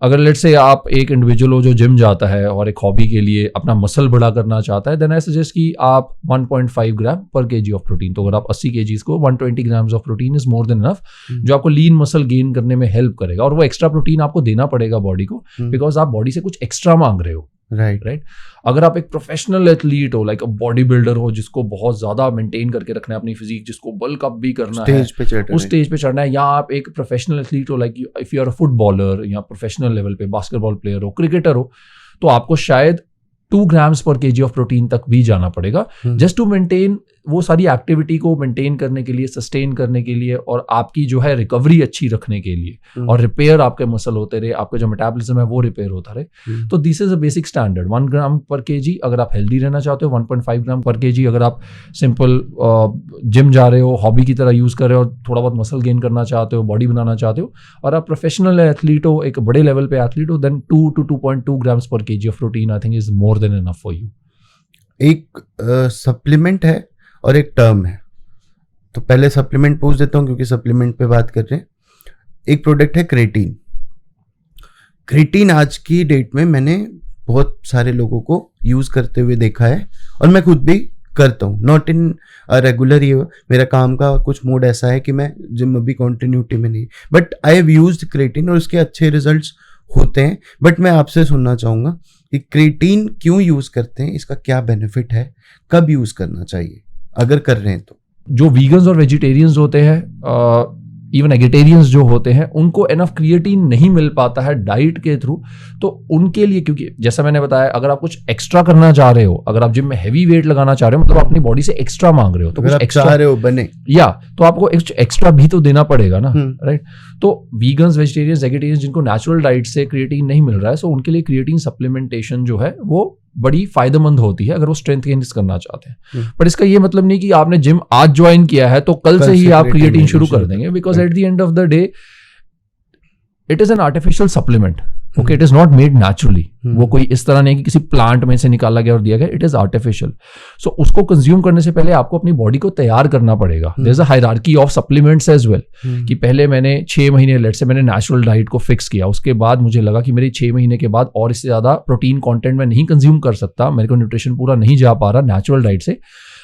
अगर लेट्स से आप एक इंडिविजुअल हो जो जिम जाता है और एक हॉबी के लिए अपना मसल बड़ा करना चाहता है, देन आई सजेस्ट कि आप 1.5 ग्राम पर केजी ऑफ प्रोटीन, तो अगर आप 80 केजीज को 120 grams of protein is more than enough, जो आपको लीन मसल गेन करने में हेल्प करेगा। और वो एक्स्ट्रा प्रोटीन आपको देना पड़ेगा बॉडी को, बिकॉज आप बॉडी से कुछ एक्स्ट्रा मांग रहे हो, राइट। अगर आप एक प्रोफेशनल एथलीट हो, लाइक अ बॉडी बिल्डर हो, जिसको बहुत ज्यादा मेंटेन करके रखना है अपनी फिजिक, जिसको बल्क अप भी करना है, उस स्टेज पे चढ़ना है, या आप एक प्रोफेशनल एथलीट हो, like if you are a footballer या प्रोफेशनल लेवल पे बास्केटबॉल प्लेयर हो, क्रिकेटर हो, तो आपको शायद 2 ग्राम्स पर केजी ऑफ प्रोटीन तक भी जाना पड़ेगा, जस्ट टू मेंटेन वो सारी एक्टिविटी को मेंटेन करने के लिए, सस्टेन करने के लिए, और आपकी जो है रिकवरी अच्छी रखने के लिए, और रिपेयर आपके मसल होते रहे, आपका जो मेटाबॉलिज्म है वो रिपेयर होता रहे। तो this is a basic standard, 1 ग्राम पर केजी अगर आप हेल्दी रहना चाहते हो, 1.5 ग्राम पर केजी अगर आप सिंपल जिम जा रहे हो, हॉबी की तरह यूज कर रहे हो, थोड़ा बहुत मसल गेन करना चाहते हो, बॉडी बनाना चाहते हो, और आप प्रोफेशनल एथलीट हो, एक बड़े लेवल पे एथलीट हो, देन 2 to 2.2 ग्राम्स पर KG of protein I think is more than enough for you. एक सप्लीमेंट है और एक टर्म है, तो पहले सप्लीमेंट पूछ देता हूँ क्योंकि सप्लीमेंट पे बात कर रहे हैं। एक प्रोडक्ट है क्रेटीन। क्रेटीन आज की डेट में मैंने बहुत सारे लोगों को यूज करते हुए देखा है और मैं खुद भी करता हूँ, नॉट इन रेगुलर। ये मेरा काम का कुछ मोड ऐसा है कि मैं जिम अभी कॉन्टिन्यूटी में नहीं, but I have used creatine और उसके अच्छे रिजल्ट्स होते हैं। बट मैं आपसे सुनना चाहूँगा कि क्रेटीन क्यों यूज करते हैं, इसका क्या बेनिफिट है, कब यूज करना चाहिए अगर कर रहे हैं तो। जो वीगन्स और वेजिटेरियंस होते हैं, इवन एगिटेरियंस जो होते हैं, उनको एनफ क्रिएटिन नहीं मिल पाता है डाइट के थ्रू, तो उनके लिए, क्योंकि जैसा मैंने बताया, अगर आप कुछ एक्स्ट्रा करना चाह रहे हो, अगर आप जिम में हैवी वेट लगाना चाह रहे हो, मतलब अपनी बॉडी से एक्स्ट्रा मांग रहे हो, तो कुछ एक्स्ट्रा चाह रहे हो बने, या तो आपको एक्स्ट्रा भी तो देना पड़ेगा ना, राइट। तो वीगन्स, वेजिटेरियंस, एगिटेरियंस जिनको नेचुरल डाइट से क्रिएटिन नहीं मिल रहा है, सो उनके लिए क्रिएटिन सप्लीमेंटेशन जो है वो बड़ी फायदेमंद होती है अगर वो स्ट्रेंथ गेन करना चाहते हैं। पर इसका ये मतलब नहीं कि आपने जिम आज ज्वाइन किया है तो कल से ही आप क्रिएटिन शुरू कर देंगे, because at the end of the day it is an artificial supplement. Okay, it is not made naturally. वो कोई इस तरह नहीं कि किसी प्लांट में से निकाला गया और दिया गया, इट इज आर्टिफिशियल। सो उसको कंज्यूम करने से पहले आपको अपनी बॉडी को तैयार करना पड़ेगा। There is a hierarchy of supplements as well, कि पहले मैंने 6 महीने, लेट से मैंने नेचुरल डाइट को फिक्स किया, उसके बाद मुझे लगा कि मेरी 6 महीने के बाद और इससे ज्यादा प्रोटीन कंटेंट मैं नहीं कंज्यूम कर सकता, मेरे को न्यूट्रिशन पूरा नहीं जा पा रहा नेचुरल डाइट से,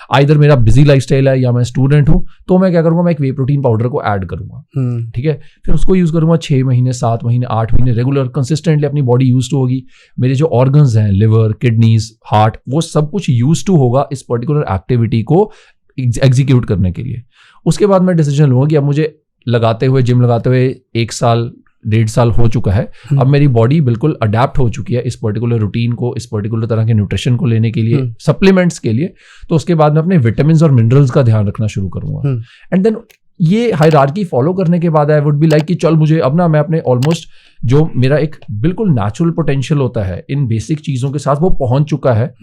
आइदर मेरा बिजी लाइफस्टाइल है या मैं स्टूडेंट हूं, तो मैं क्या करूंगा, मैं एक वे प्रोटीन पाउडर को ऐड करूंगा। ठीक है, फिर उसको यूज करूंगा 6 महीने, 7 महीने, 8 महीने रेगुलर कंसिस्टेंटली, अपनी बॉडी यूज टू होगी, मेरे जो ऑर्गन्स हैं, लिवर, किडनीज, हार्ट, वो सब कुछ यूज टू होगा इस पर्टिकुलर एक्टिविटी को एग्जीक्यूट करने के लिए। उसके बाद मैं डिसीजन लूंगा कि अब मुझे लगाते हुए, जिम लगाते हुए 1 साल 1.5 साल हो चुका है, अब मेरी बॉडी बिल्कुल अडेप्ट हो चुकी है इस पर्टिकुलर रूटीन को, इस पर्टिकुलर तरह के न्यूट्रिशन को लेने के लिए, सप्लीमेंट्स के लिए। तो उसके बाद मैं अपने विटामिन और मिनरल्स का ध्यान रखना शुरू करूंगा। एंड देन ये हायरार्की फॉलो करने के बाद आई वुड बी लाइक कि चल मुझे अब ना, मैं अपने ऑलमोस्ट जो मेरा एक बिल्कुल नेचुरल पोटेंशियल होता है इन बेसिक चीजों के साथ, वो पहुंच चुका है।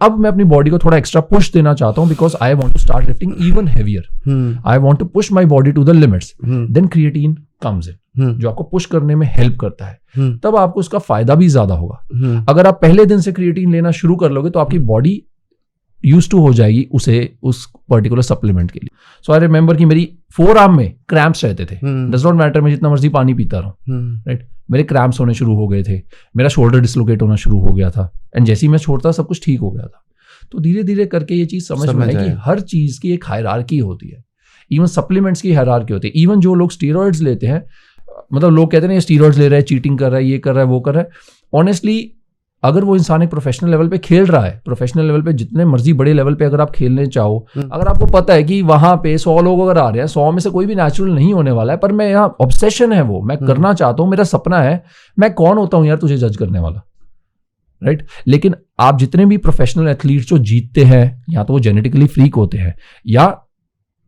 अब मैं अपनी बॉडी को थोड़ा एक्स्ट्रा पुश देना चाहता हूं, because I want to start lifting even heavier, I want to push my body to the limits. Then creatine comes in, जो आपको पुश करने में हेल्प करता है, तब आपको उसका फायदा भी ज्यादा होगा। अगर आप पहले दिन से क्रिएटिन लेना शुरू कर लोगे तो आपकी बॉडी यूज टू हो जाएगी उस पर्टिकुलर सप्लीमेंट के लिए। सो आई रिमेंबर कि मेरी फोर आर्म में क्रैम्प्स रहते थे, डज नॉट मैटर मैं जितना मर्जी पानी पीता रहूं, राइट, मेरे क्रैम्प्स होने शुरू हो गए थे, मेरा शोल्डर डिसलोकेट होना शुरू हो गया था, एंड जैसे ही मैं छोड़ता सब कुछ ठीक हो गया था। तो धीरे धीरे करके ये चीज समझ में आई कि हर चीज की एक हायरार्की होती है, इवन सप्लीमेंट्स की हायरार्की होती है। इवन जो लोग स्टीरॉइड्स लेते हैं, मतलब लोग कहते हैं स्टीरॉइड्स ले रहा है, चीटिंग कर रहा है, ये कर रहा है, वो कर रहा है, ऑनेस्टली अगर वो इंसान एक प्रोफेशनल लेवल पे खेल रहा है, प्रोफेशनल लेवल पे जितने मर्जी बड़े लेवल पे अगर आप खेलने चाहो, अगर आपको पता है कि वहां पे 100 लोग अगर आ रहे हैं, 100 में से कोई भी नेचुरल नहीं होने वाला है, पर मैं यहाँ ऑब्सेशन है, वो मैं करना चाहता हूँ, मेरा सपना है, मैं कौन होता हूँ यार तुझे जज करने वाला, राइट। लेकिन आप जितने भी प्रोफेशनल एथलीट्स जो जीतते हैं, या तो वो जेनेटिकली फ्रीक होते हैं, या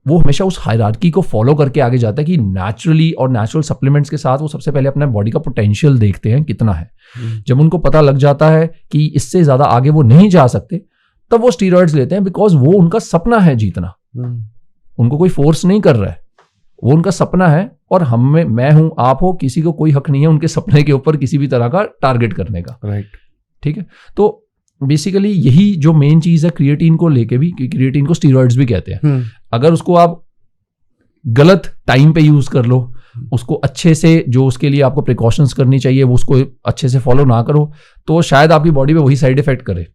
वो हमेशा उस हायरार्की को फॉलो करके आगे जाता है कि नेचुरली और नेचुरल सप्लीमेंट्स के साथ वो सबसे पहले अपने बॉडी का पोटेंशियल देखते हैं कितना है। जब उनको पता लग जाता है कि इससे ज्यादा आगे वो नहीं जा सकते, तब वो स्टीरॉइड्स लेते हैं, बिकॉज वो उनका सपना है जीतना। उनको कोई फोर्स नहीं कर रहा है, वो उनका सपना है, और हम में, मैं हूं, आप हो, किसी को कोई हक नहीं है उनके सपने के ऊपर किसी भी तरह का टारगेट करने का, राइट। ठीक है, तो बेसिकली यही जो मेन चीज है क्रिएटिन को लेके भी, कि क्रिएटिन को स्टीरॉइड्स भी कहते हैं। अगर उसको आप गलत टाइम पे यूज कर लो, उसको अच्छे से, जो उसके लिए आपको प्रिकॉशंस करनी चाहिए वो उसको अच्छे से फॉलो ना करो, तो शायद आपकी बॉडी में वही साइड इफेक्ट करे।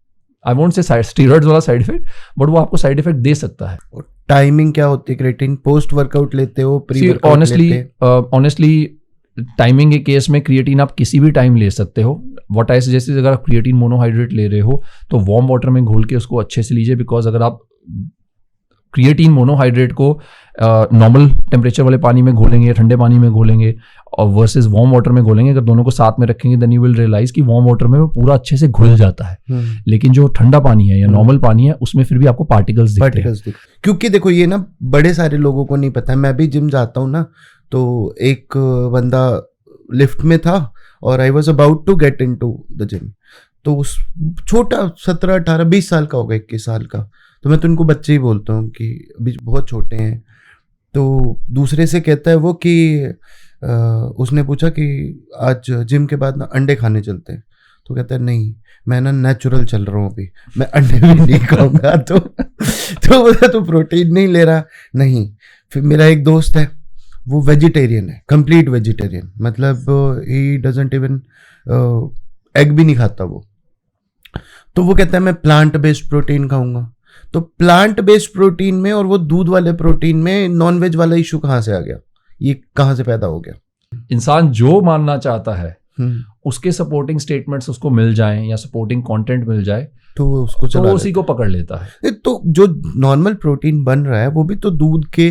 आई वोंट से स्टीरॉइड्स वाला साइड इफेक्ट, बट वो आपको साइड इफेक्ट दे सकता है। टाइमिंग क्या होती है क्रिएटिन? पोस्ट वर्कआउट लेते हो, प्री वर्कआउट लेते हो? ऑनेस्टली टाइमिंग के केस में क्रिएटिन आप किसी भी टाइम ले सकते हो। व्हाट आई सजेस्ट, अगर आप क्रिएटिन मोनोहाइड्रेट ले रहे हो तो वार्म वाटर में घोल के उसको अच्छे से लीजिए, बिकॉज अगर आप क्रिएटिन मोनोहाइड्रेट को नॉर्मल टेम्परेचर वाले पानी में घोलेंगे, ठंडे पानी में घोलेंगे, और वर्सेस वार्म वाटर में घोलेंगे, अगर दोनों को साथ में रखेंगे, देन यू विल रियलाइज कि वार्म वाटर में वो पूरा अच्छे से घुल जाता है, लेकिन जो ठंडा पानी है या नॉर्मल पानी है उसमें फिर भी आपको पार्टिकल्स दिखते हैं। क्योंकि देखो ये ना बड़े सारे लोगों को नहीं पता है। मैं भी जिम जाता हूँ ना, तो एक बंदा लिफ्ट में था और I was about to get in to the gym, तो उस छोटा 17, 18, 20 साल का होगा, 21 साल का, तो मैं तो उनको बच्चे ही बोलता हूँ कि अभी बहुत छोटे हैं। तो दूसरे से कहता है वो कि उसने पूछा कि आज जिम के बाद ना अंडे खाने चलते हैं, तो कहता है नहीं मैं ना नेचुरल चल रहा हूँ, अभी मैं अंडे भी नहीं खाऊंगा। तो बोला तो प्रोटीन नहीं ले रहा? नहीं। फिर मेरा एक दोस्त है, वो वेजिटेरियन है, कंप्लीट वेजिटेरियन, मतलब ही डजंट इवन एग भी नहीं खाता वो। तो वो कहता है मैं प्लांट बेस्ड प्रोटीन खाऊंगा। तो प्लांट बेस्ड प्रोटीन में और वो दूध वाले प्रोटीन में नॉन वेज वाला इशू कहाँ से आ गया, ये कहाँ से पैदा हो गया? इंसान जो मानना चाहता है उसके सपोर्टिंग स्टेटमेंट्स उसको मिल जाएं या सपोर्टिंग कंटेंट मिल जाए तो वो उसको तो वो उसी को पकड़ लेता है। तो जो नॉर्मल प्रोटीन बन रहा है वो भी तो दूध के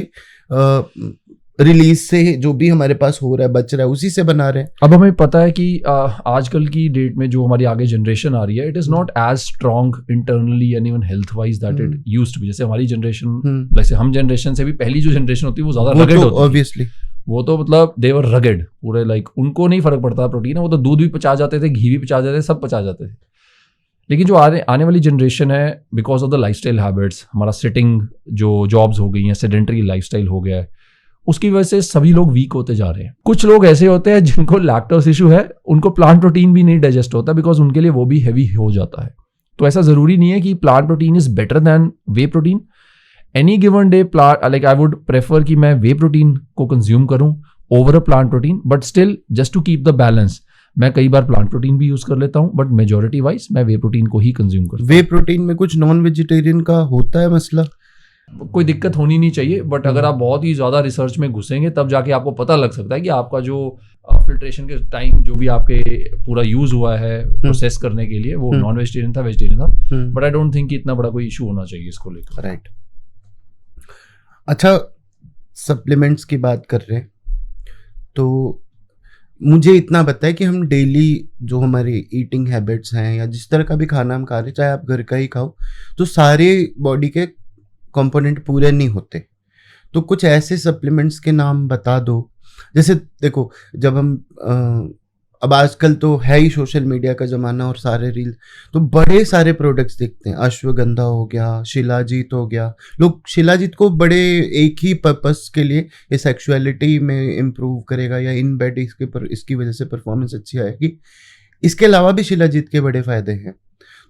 रिलीज से जो भी हमारे पास हो रहा है बच रहा है उसी से बना रहे हैं। अब हमें पता है कि आजकल की डेट में जो हमारी आगे जनरेशन आ रही है, it is not as strong internally and even health wise that it used to be. जैसे हमारी जनरेशन, वैसे हम जनरेशन से भी पहली जो जनरेशन होती है वो ज्यादा रगेड होती है ऑब्वियसली। वो तो मतलब दे वर रगेड पूरे, लाइक उनको नहीं फर्क पड़ता प्रोटीन है, वो तो दूध भी पचा जाते थे, घी भी पचा जाते थे, सब पचा जाते थे। लेकिन जो आने वाली जनरेशन है, because of the lifestyle habits, हमारा सिटिंग जो जॉब्स हो गई हैं, सेडेंटरी लाइफस्टाइल हो गया है, उसकी वजह से सभी लोग वीक होते जा रहे हैं। कुछ लोग ऐसे होते हैं जिनको लैक्टोज इशू है, उनको प्लांट प्रोटीन भी नहीं डाइजेस्ट होता बिकॉज उनके लिए वो भी हैवी हो जाता है। तो ऐसा जरूरी नहीं है कि plant protein is better than whey protein. Any given day like I would prefer कि मैं वे प्रोटीन को कंज्यूम करूं over a plant protein, but still just to keep the balance मैं कई बार प्लांट प्रोटीन भी यूज कर लेता हूं, बट मेजोरिटी वाइज मैं वे प्रोटीन को ही कंज्यूम करता हूं। वे प्रोटीन में कुछ नॉन वेजिटेरियन का होता है मसला? कोई दिक्कत होनी नहीं चाहिए, बट अगर आप बहुत ही ज्यादा रिसर्च में घुसेंगे तब जाके आपको पता लग सकता है कि आपका जो फिल्ट्रेशन के टाइम जो भी आपके पूरा यूज हुआ है प्रोसेस करने के लिए वो नॉन वेजिटेरियन था, वेजिटेरियन था, बट आई डोंट थिंक कि इतना बड़ा कोई इशू होना चाहिए इसको लेकर। राइट। अच्छा, सप्लीमेंट्स की बात कर रहे हैं तो मुझे इतना पता है कि हम डेली जो हमारी ईटिंग हैबिट्स हैं या जिस तरह का भी खाना हम खा रहे, चाहे आप घर का ही खाओ, तो सारे बॉडी के कंपोनेंट पूरे नहीं होते। तो कुछ ऐसे सप्लीमेंट्स के नाम बता दो। जैसे देखो, जब हम अब आजकल तो है ही सोशल मीडिया का ज़माना और सारे रील, तो बड़े सारे प्रोडक्ट्स दिखते हैं। अश्वगंधा हो गया, शिलाजीत हो गया। लोग शिलाजीत को बड़े एक ही पर्पस के लिए, ये सेक्सुअलिटी में इम्प्रूव करेगा या इन बेड इसकी वजह से परफॉर्मेंस अच्छी आएगी। इसके अलावा भी शिलाजीत के बड़े फ़ायदे हैं।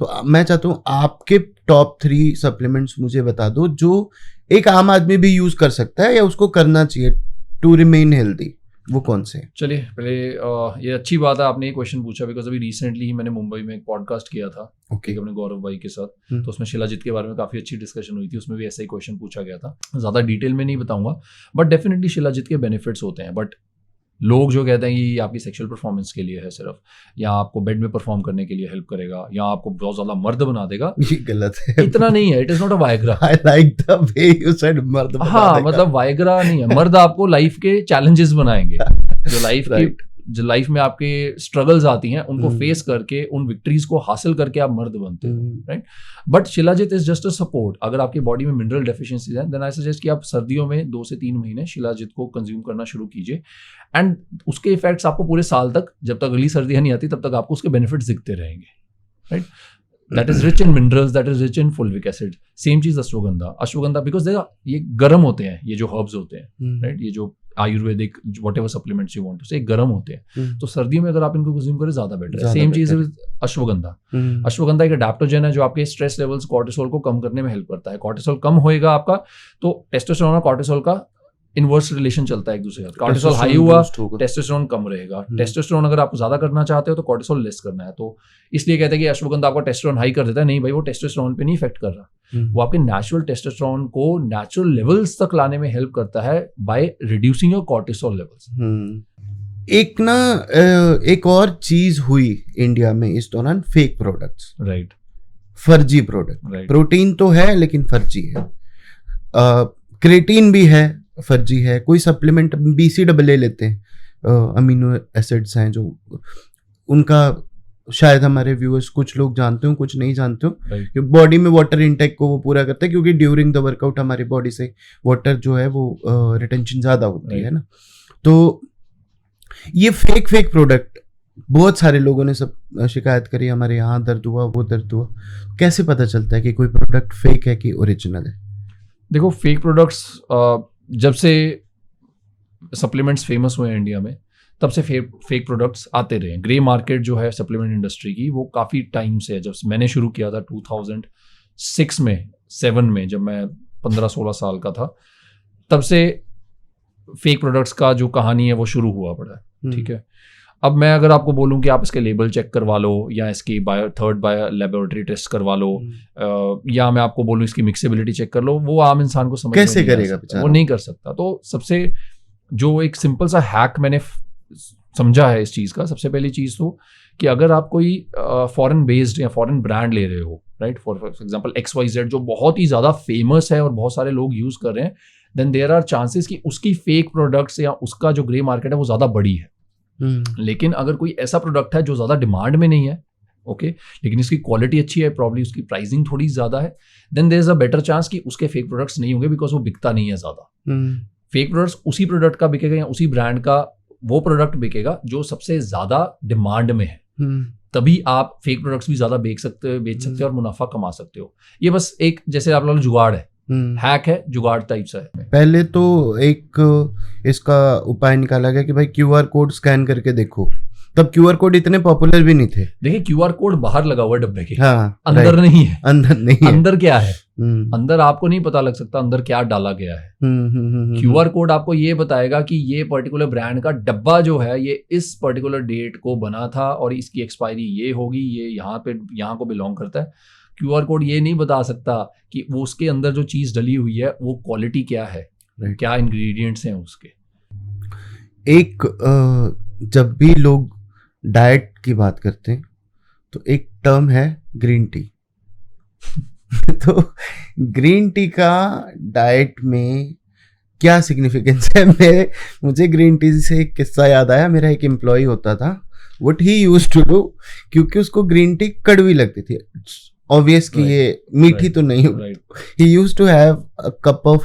तो मैं चाहता हूँ आपके टॉप 3 सप्लीमेंट्स मुझे बता दो जो एक आम आदमी भी यूज़ कर सकता है या उसको करना चाहिए टू रिमेन हेल्दी। वो कौन से? चलिए पहले ये अच्छी बात है आपने ये क्वेश्चन पूछा, बिकॉज अभी रिसेंटली ही मैंने मुंबई में एक पॉडकास्ट किया था अपने गौरव भाई के साथ, तो उसमें शिलाजीत के बारे में काफ़ी अच्छी डिस्कशन हुई थी। उसमें भी ऐसा ही क्वेश्चन पूछा गया था। ज़्यादा डिटेल में नहीं बताऊंगा, बट डेफिनेटली शिलाजीत के बेनिफिट्स होते हैं। बट लोग जो कहते हैं कि आपकी सेक्सुअल परफॉर्मेंस के लिए है सिर्फ, या आपको बेड में परफॉर्म करने के लिए हेल्प करेगा, या आपको बहुत ज्यादा मर्द बना देगा, ये गलत है। इतना नहीं है। It is not a Viagra. I like the way you said मर्द बना देगा। हाँ, मतलब वायग्रा नहीं है। मर्द आपको लाइफ के चैलेंजेस बनाएंगे, जो लाइफ में आपके स्ट्रगल्स आती हैं उनको फेस करके, उन विक्ट्रीज को हासिल करके आप मर्द बनते हो, right. But shilajit is just a support. अगर आपकी बॉडी में मिनरल डेफिशिएंसीज हैं, देन आई सजेस्ट कि आप सर्दियों में 2 से 3 महीने शिलाजीत को कंज्यूम करना शुरू कीजिए, एंड उसके इफेक्ट्स आपको पूरे साल तक, जब तक अगली सर्दियां नहीं आती तब तक आपको उसके बेनिफिट्स दिखते रहेंगे, right. That is rich in minerals, that is rich in फुलविक acid. Same चीज अश्वगंधा बिकॉज देखा ये गर्म होते हैं, ये जो हर्ब्स होते हैं, राइट, ये जो Ayurvedic whatever supplements you want to say गर्म होते हैं, तो सर्दियों में अगर आप इनको कंज्यूम करें ज्यादा बेटर है। सेम चीज विद अश्वगंधा। अश्वगंधा एक अडैप्टोजन है जो आपके स्ट्रेस लेवल्स, कॉर्टिसोल को कम करने में हेल्प करता है। कॉर्टिसोल कम होएगा आपका तो टेस्टोस्टेरोन और कॉर्टिसोल का इनवर्स रिलेशन चलता है एक दूसरे का। कॉर्टिसोल हाई हुआ, टेस्टोस्टेरोन कम रहेगा। टेस्टोस्टेरोन अगर आप ज्यादा करना चाहते हो तो कॉर्टिसोल लेस करना है। तो इसलिए कहते हैं कि अश्वगंधा आपका टेस्टोस्टेरोन हाई कर देता है। नहीं भाई, वो टेस्टोस्टेरोन पे नहीं इफेक्ट कर रहा, वो आपके नेचुरल टेस्टोस्टेरोन को नेचुरल लेवल्स तक लाने में हेल्प करता है by reducing your cortisol levels. एक और चीज हुई इंडिया में इस दौरान, फेक प्रोडक्ट्स, राइट, फर्जी प्रोडक्ट। राइट, प्रोटीन तो है लेकिन फर्जी है। क्रेटीन भी है, फर्जी है। कोई सप्लीमेंट BCAA लेते हैं, अमीनो एसिड्स हैं जो उनका शायद हमारे व्यूअर्स कुछ लोग जानते हो, कुछ नहीं जानते हो, कि बॉडी में वाटर इनटेक को वो पूरा करते हैं, क्योंकि ड्यूरिंग द वर्कआउट हमारी बॉडी से वाटर जो है वो रिटेंशन ज़्यादा होती है ना। तो ये फेक प्रोडक्ट बहुत सारे लोगों ने सब शिकायत करी, हमारे यहाँ दर्द हुआ, वो दर्द हुआ। कैसे पता चलता है कि कोई प्रोडक्ट फेक है कि ओरिजिनल है? देखो, फेक प्रोडक्ट्स जब से सप्लीमेंट्स फेमस हुए हैं इंडिया में, तब से फेक प्रोडक्ट्स आते रहे। ग्रे मार्केट जो है सप्लीमेंट इंडस्ट्री की, वो काफ़ी टाइम से है। जब मैंने शुरू किया था 2006 में 7 में, जब मैं 15-16 साल का था, तब से फेक प्रोडक्ट्स का जो कहानी है वो शुरू हुआ पड़ा है, ठीक है। अब मैं अगर आपको बोलूं कि आप इसके लेबल चेक करवा लो या इसकी थर्ड बायो लेबोरेटरी टेस्ट करवा लो, या मैं आपको बोलूं इसकी मिक्सेबिलिटी चेक कर लो, वो आम इंसान को समझ कैसे में नहीं करेगा आ सकता, वो नहीं कर सकता। तो सबसे जो एक सिंपल सा हैक मैंने समझा है इस चीज़ का, सबसे पहली चीज़ तो कि अगर आप कोई फॉरेन बेस्ड या फॉरेन ब्रांड ले रहे हो, राइट, फॉर एग्जांपल XYZ जो बहुत ही ज़्यादा फेमस है और बहुत सारे लोग यूज़ कर रहे हैं, देन देयर आर चांसेस कि उसकी फेक प्रोडक्ट्स या उसका जो ग्रे मार्केट है वो ज़्यादा बड़ी है। लेकिन अगर कोई ऐसा प्रोडक्ट है जो ज़्यादा डिमांड में नहीं है, ओके, लेकिन इसकी क्वालिटी अच्छी है, प्रॉब्ली उसकी प्राइसिंग थोड़ी ज़्यादा है, then there is a better chance कि उसके फेक प्रोडक्ट्स नहीं होंगे, बिकॉज वो बिकता नहीं है ज़्यादा। फेक प्रोडक्ट्स उसी प्रोडक्ट का बिकेगा या उसी ब्रांड का वो प्रोडक्ट बिकेगा जो सबसे ज़्यादा डिमांड में है, तभी आप फेक प्रोडक्ट्स भी ज़्यादा बेच सकते हो और मुनाफा कमा सकते हो। ये बस एक जैसे आप लोग जुगाड़ है, हैक है, जुगाड़ टाइप सा है। पहले तो एक इसका उपाय निकाला गया कि भाई QR कोड स्कैन करके देखो, तब QR कोड इतने पॉपुलर भी नहीं थे। देखिए QR कोड बाहर लगा हुआ डब्बे के, हाँ, अंदर नहीं है, अंदर नहीं है। अंदर क्या है, अंदर आपको नहीं पता लग सकता अंदर क्या डाला गया है। QR कोड आपको ये बताएगा कि ये पर्टिकुलर ब्रांड का डब्बा जो है ये इस पर्टिकुलर डेट को बना था और इसकी एक्सपायरी ये होगी, ये यहाँ को बिलोंग करता है। QR कोड ये नहीं बता सकता कि वो उसके अंदर जो चीज़ डली हुई है वो क्वालिटी क्या है, क्या इंग्रेडिएंट्स हैं उसके। एक जब भी लोग डाइट की बात करते हैं तो एक टर्म है ग्रीन टी। तो ग्रीन टी का डाइट में क्या सिग्निफिकेंस है? मुझे ग्रीन टी से एक किस्सा याद आया। मेरा एक एम्प्लॉय होता था, what he used to do, क्योंकि उसको ग्रीन टी कड़वी लगती थी, ऑब्वियस कि ये मीठी तो नहीं होगी, he used to have a cup of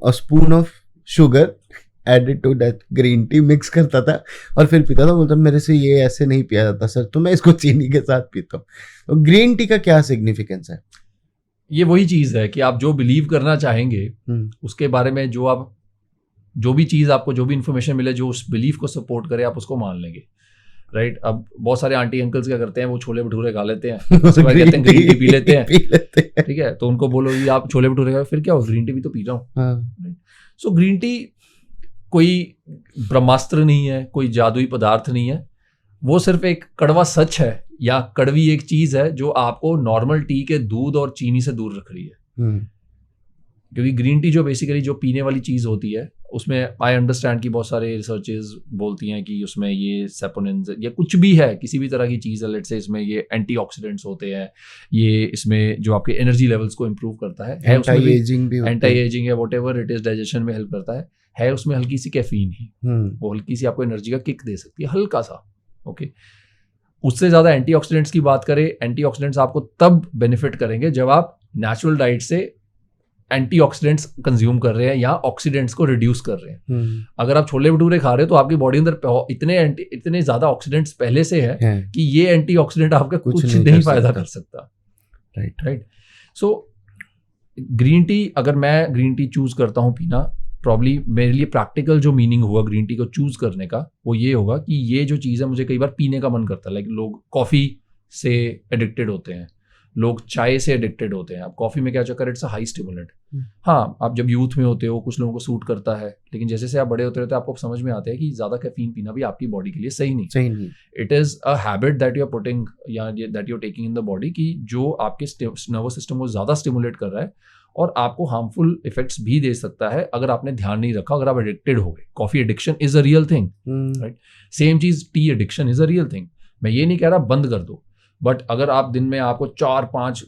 a spoon of sugar added to that green tea, mix करता था और फिर पीता था। बोलता मेरे से ये ऐसे नहीं पिया जाता सर, तो मैं इसको चीनी के साथ पीता हूँ। तो ग्रीन टी का क्या सिग्निफिकेंस है? ये वही चीज़ है कि आप जो बिलीव करना चाहेंगे उसके बारे में, जो भी चीज़ आपको, जो भी इंफॉर्मेशन मिले जो उस बिलीफ को सपोर्ट करे, आप उसको मान लेंगे, राइट। अब बहुत सारे आंटी अंकल्स क्या करते हैं, वो छोले भटूरे खा लेते हैं, उसके बाद कहते हैं ग्रीन टी पी लेते हैं, ठीक है। तो उनको बोलो कि आप छोले भटूरे खा, फिर क्या हो, ग्रीन टी भी तो पी रहा हूँ। सो ग्रीन टी कोई ब्रह्मास्त्र नहीं है, कोई जादुई पदार्थ नहीं है, वो सिर्फ एक कड़वा सच है या कड़वी एक चीज है जो आपको नॉर्मल टी के दूध और चीनी से दूर रख रही है। क्योंकि ग्रीन टी जो बेसिकली जो पीने वाली चीज होती है, उसमें आई अंडरस्टैंड कि बहुत सारे रिसर्चेस बोलती हैं कि उसमें ये सेपोनिन्स या कुछ भी है, किसी भी तरह की चीज़ है, लेट्स से इसमें ये एंटीऑक्सीडेंट्स होते हैं, ये इसमें जो आपके एनर्जी लेवल्स को इम्प्रूव करता है, एंटी एजिंग भी, एंटी एजिंग या व्हाटएवर इट इज, डाइजेशन में हेल्प करता है उसमें हल्की सी कैफीन ही, वो हल्की सी आपको एनर्जी का किक दे सकती है, हल्का सा, ओके। उससे ज़्यादा एंटीऑक्सीडेंट्स की बात करें, एंटीऑक्सीडेंट्स आपको तब बेनिफिट करेंगे जब आप नेचुरल डाइट से एंटीऑक्सीडेंट्स कंज्यूम कर रहे हैं या ऑक्सीडेंट्स को रिड्यूस कर रहे हैं। अगर आप छोले भटूरे खा रहे हो तो आपकी बॉडी अंदर इतने ज्यादा ऑक्सीडेंट्स पहले से है कि ये एंटीऑक्सीडेंट आपका कुछ नहीं फायदा कर सकता, राइट। सो ग्रीन टी, अगर मैं ग्रीन टी चूज करता हूँ पीना, प्रॉब्ली मेरे लिए प्रैक्टिकल जो मीनिंग हुआ ग्रीन टी को चूज करने का वो ये होगा कि ये जो चीज़ है मुझे कई बार पीने का मन करता है। लाइक लोग कॉफ़ी से एडिक्टेड होते हैं, लोग चाय से एडिक्टेड होते हैं। अब कॉफ़ी में क्या चक्कर, इट्स अ हाई स्टिमुलेंट। हाँ, आप जब यूथ में होते हो कुछ लोगों को सूट करता है, लेकिन जैसे से आप बड़े होते रहते हैं आपको समझ में आता है कि ज़्यादा कैफीन पीना भी आपकी बॉडी के लिए सही नहीं। It is a habit that you are putting या that you are taking in the body, की जो आपके नर्वस सिस्टम को ज़्यादा स्टिमुलेट कर रहा है और आपको हार्मफुल इफेक्ट्स भी दे सकता है अगर आपने ध्यान नहीं रखा, अगर आप एडिक्टेड हो गए। Coffee addiction is a real thing, right. Same cheese T addiction is a real thing. मैं ये नहीं कह रहा बंद कर दो, बट अगर आप दिन में आपको 4-5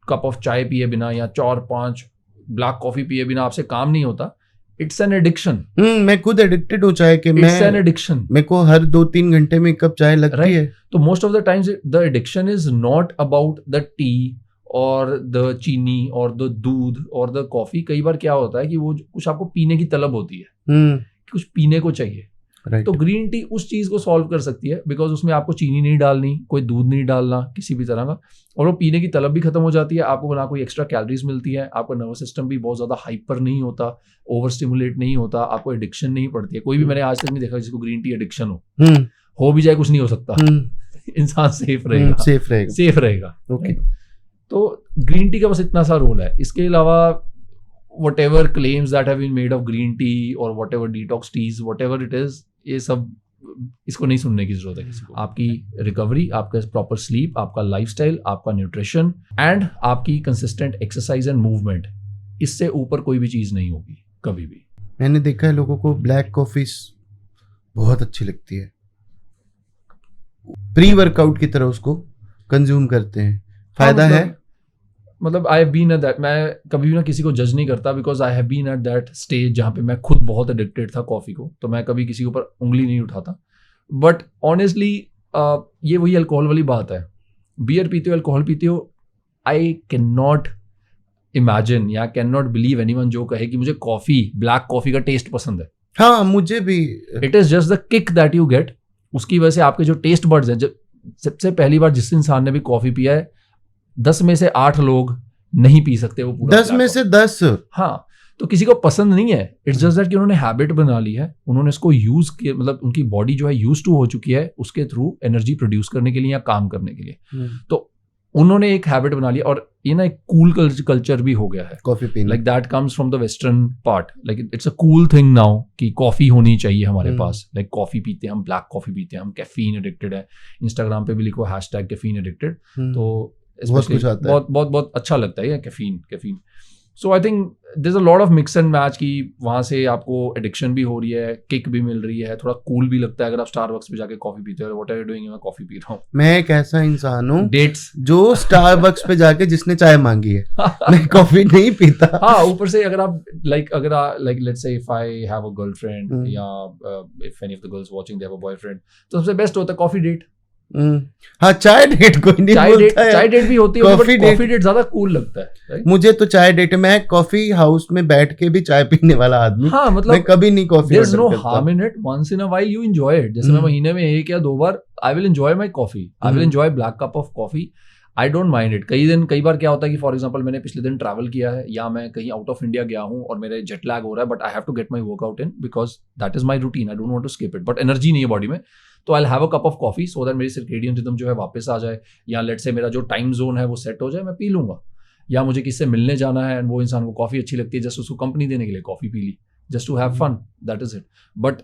कप ऑफ चाय पिए बिना या 4-5 ब्लैक कॉफी पिए बिना आपसे काम नहीं होता, इट्स एन एडिक्शन। मैं खुद एडिक्टेड हूँ चाय के, इट्स एन एडिक्शन। मेरे को हर 2-3 घंटे में एक कप चाय लगती है। तो most of the times the addiction is not about the T और द चीनी और द दूध और द कॉफी। कई बार क्या होता है कि वो कुछ आपको पीने की तलब होती है, कुछ पीने को चाहिए, तो ग्रीन टी उस चीज को सॉल्व कर सकती है, बिकॉज उसमें आपको चीनी नहीं डालनी, कोई दूध नहीं डालना किसी भी तरह का, और वो पीने की तलब भी खत्म हो जाती है। आपको ना कोई एक्स्ट्रा कैलोरीज मिलती है, आपका नर्वस सिस्टम भी बहुत ज्यादा हाइपर नहीं होता, ओवर स्टिमुलेट नहीं होता, आपको एडिक्शन नहीं पड़ती है। कोई भी मैंने आज तक नहीं देखा जिसको ग्रीन टी एडिक्शन हो भी जाए कुछ नहीं हो सकता। इंसान सेफ रहेगा। ओके। तो ग्रीन टी का बस इतना सा रोल है। इसके अलावा whatever claims that have been made of green tea or whatever detox teas, whatever it is, ये सब इसको नहीं सुनने की जरूरत है किसी को. आपकी रिकवरी, आपका प्रॉपर स्लीप, आपका लाइफस्टाइल, आपका न्यूट्रिशन एंड आपकी कंसिस्टेंट एक्सरसाइज एंड मूवमेंट, इससे ऊपर कोई भी चीज नहीं होगी कभी भी. मैंने देखा है लोगों को ब्लैक कॉफी बहुत अच्छी लगती है, प्री वर्कआउट की तरह उसको कंज्यूम करते हैं. फायदा है? मतलब I have been at that, मैं कभी भी ना किसी को जज नहीं करता, because I have been at that stage जहाँ पे मैं खुद बहुत एडिक्टेड था कॉफ़ी को, तो मैं कभी किसी के ऊपर उंगली नहीं उठाता. बट ऑनेस्टली ये वही अल्कोहल वाली बात है. बियर पीते हो, अल्कोहल पीते हो, आई कैन नॉट इमेजिन या कैन नॉट बिलीव एनीवन जो कहे कि मुझे कॉफ़ी, ब्लैक कॉफ़ी का टेस्ट पसंद है. हाँ, मुझे भी. It is just the kick that you get. उसकी वजह से आपके जो टेस्ट बर्ड्स हैं, जब सबसे पहली बार जिस इंसान ने भी कॉफ़ी पिया है, 10 में से 8 लोग नहीं पी सकते वो पूरा. 10 में से 10. हाँ, तो किसी को पसंद नहीं है. इट्स जस्ट दैट कि उन्होंने हैबिट बना ली है, उन्होंने इसको यूज किया, मतलब उनकी बॉडी जो है यूज टू हो चुकी है उसके थ्रू एनर्जी प्रोड्यूस करने के लिए या काम करने के लिए. तो उन्होंने एक हैबिट बना लिया, और ये ना एक कूल कल्चर भी हो गया है कॉफी पीना. Like that comes from the western part. Like it's a cool thing now कि कॉफी होनी चाहिए हमारे पास. लाइक कॉफी पीते हैं हम, ब्लैक कॉफी पीते हैं हम, कैफीन एडिक्टेड है. इंस्टाग्राम पे भी लिखो #कैफीन एडिक्टेड, तो बहुत अच्छा लगता है ये caffeine. So I think there is a lot of mix and match की वहाँ से आपको एडिक्शन भी हो रही है, किक भी मिल रही है, थोड़ा कूल भी लगता है अगर आप स्टारबक्स पे जाके कॉफी पीते हो. What are you doing? मैं कॉफी पी रहा हूँ. मैं एक ऐसा इंसान हूँ डेट्स जो स्टारबक्स पे जाके जिसने चाय मांगी है मैं कॉफी नहीं पीता. हाँ, ऊपर से अगर आप like let's say if I have a girlfriend या if any of the girls watching they have a boyfriend, तो सबसे बेस्ट होता है कॉफी डेट. हाँ, चाय डेट कोई नहीं बोलता है. चाय डेट भी होती है, कॉफी डेट ज्यादा कूल लगता है. मुझे तो चाय डेट, मैं कॉफी हाउस में बैठ के भी चाय पीने वाला आदमी. हाँ, मतलब मैं कभी नहीं coffee there is no harm in it. Once in a while you enjoy it. जैसे मैं महीने में 1 या 2 बार I will enjoy my coffee, I will enjoy black cup of coffee. I don't mind it. कई बार क्या होता है कि फॉर एग्जांपल मैंने पिछले दिन ट्रैवल किया है या मैं कहीं आउट ऑफ इंडिया गया हूँ और मेरे जेट लैग हो रहा है, but I have to get my workout in because that is my routine. I don't want to skip it, but energy नहीं है बॉडी में, तो I will have a cup of coffee so that मेरी circadian rhythm जो है वापस आ जाए, या लेट्स से मेरा जो टाइम जोन है वो सेट हो जाए, मैं पी लूंगा. या मुझे किससे मिलने जाना है एंड वो इंसान को कॉफी अच्छी लगती है, जस्ट उसको कंपनी देने के लिए कॉफी पी ली, just to have fun, that is it. But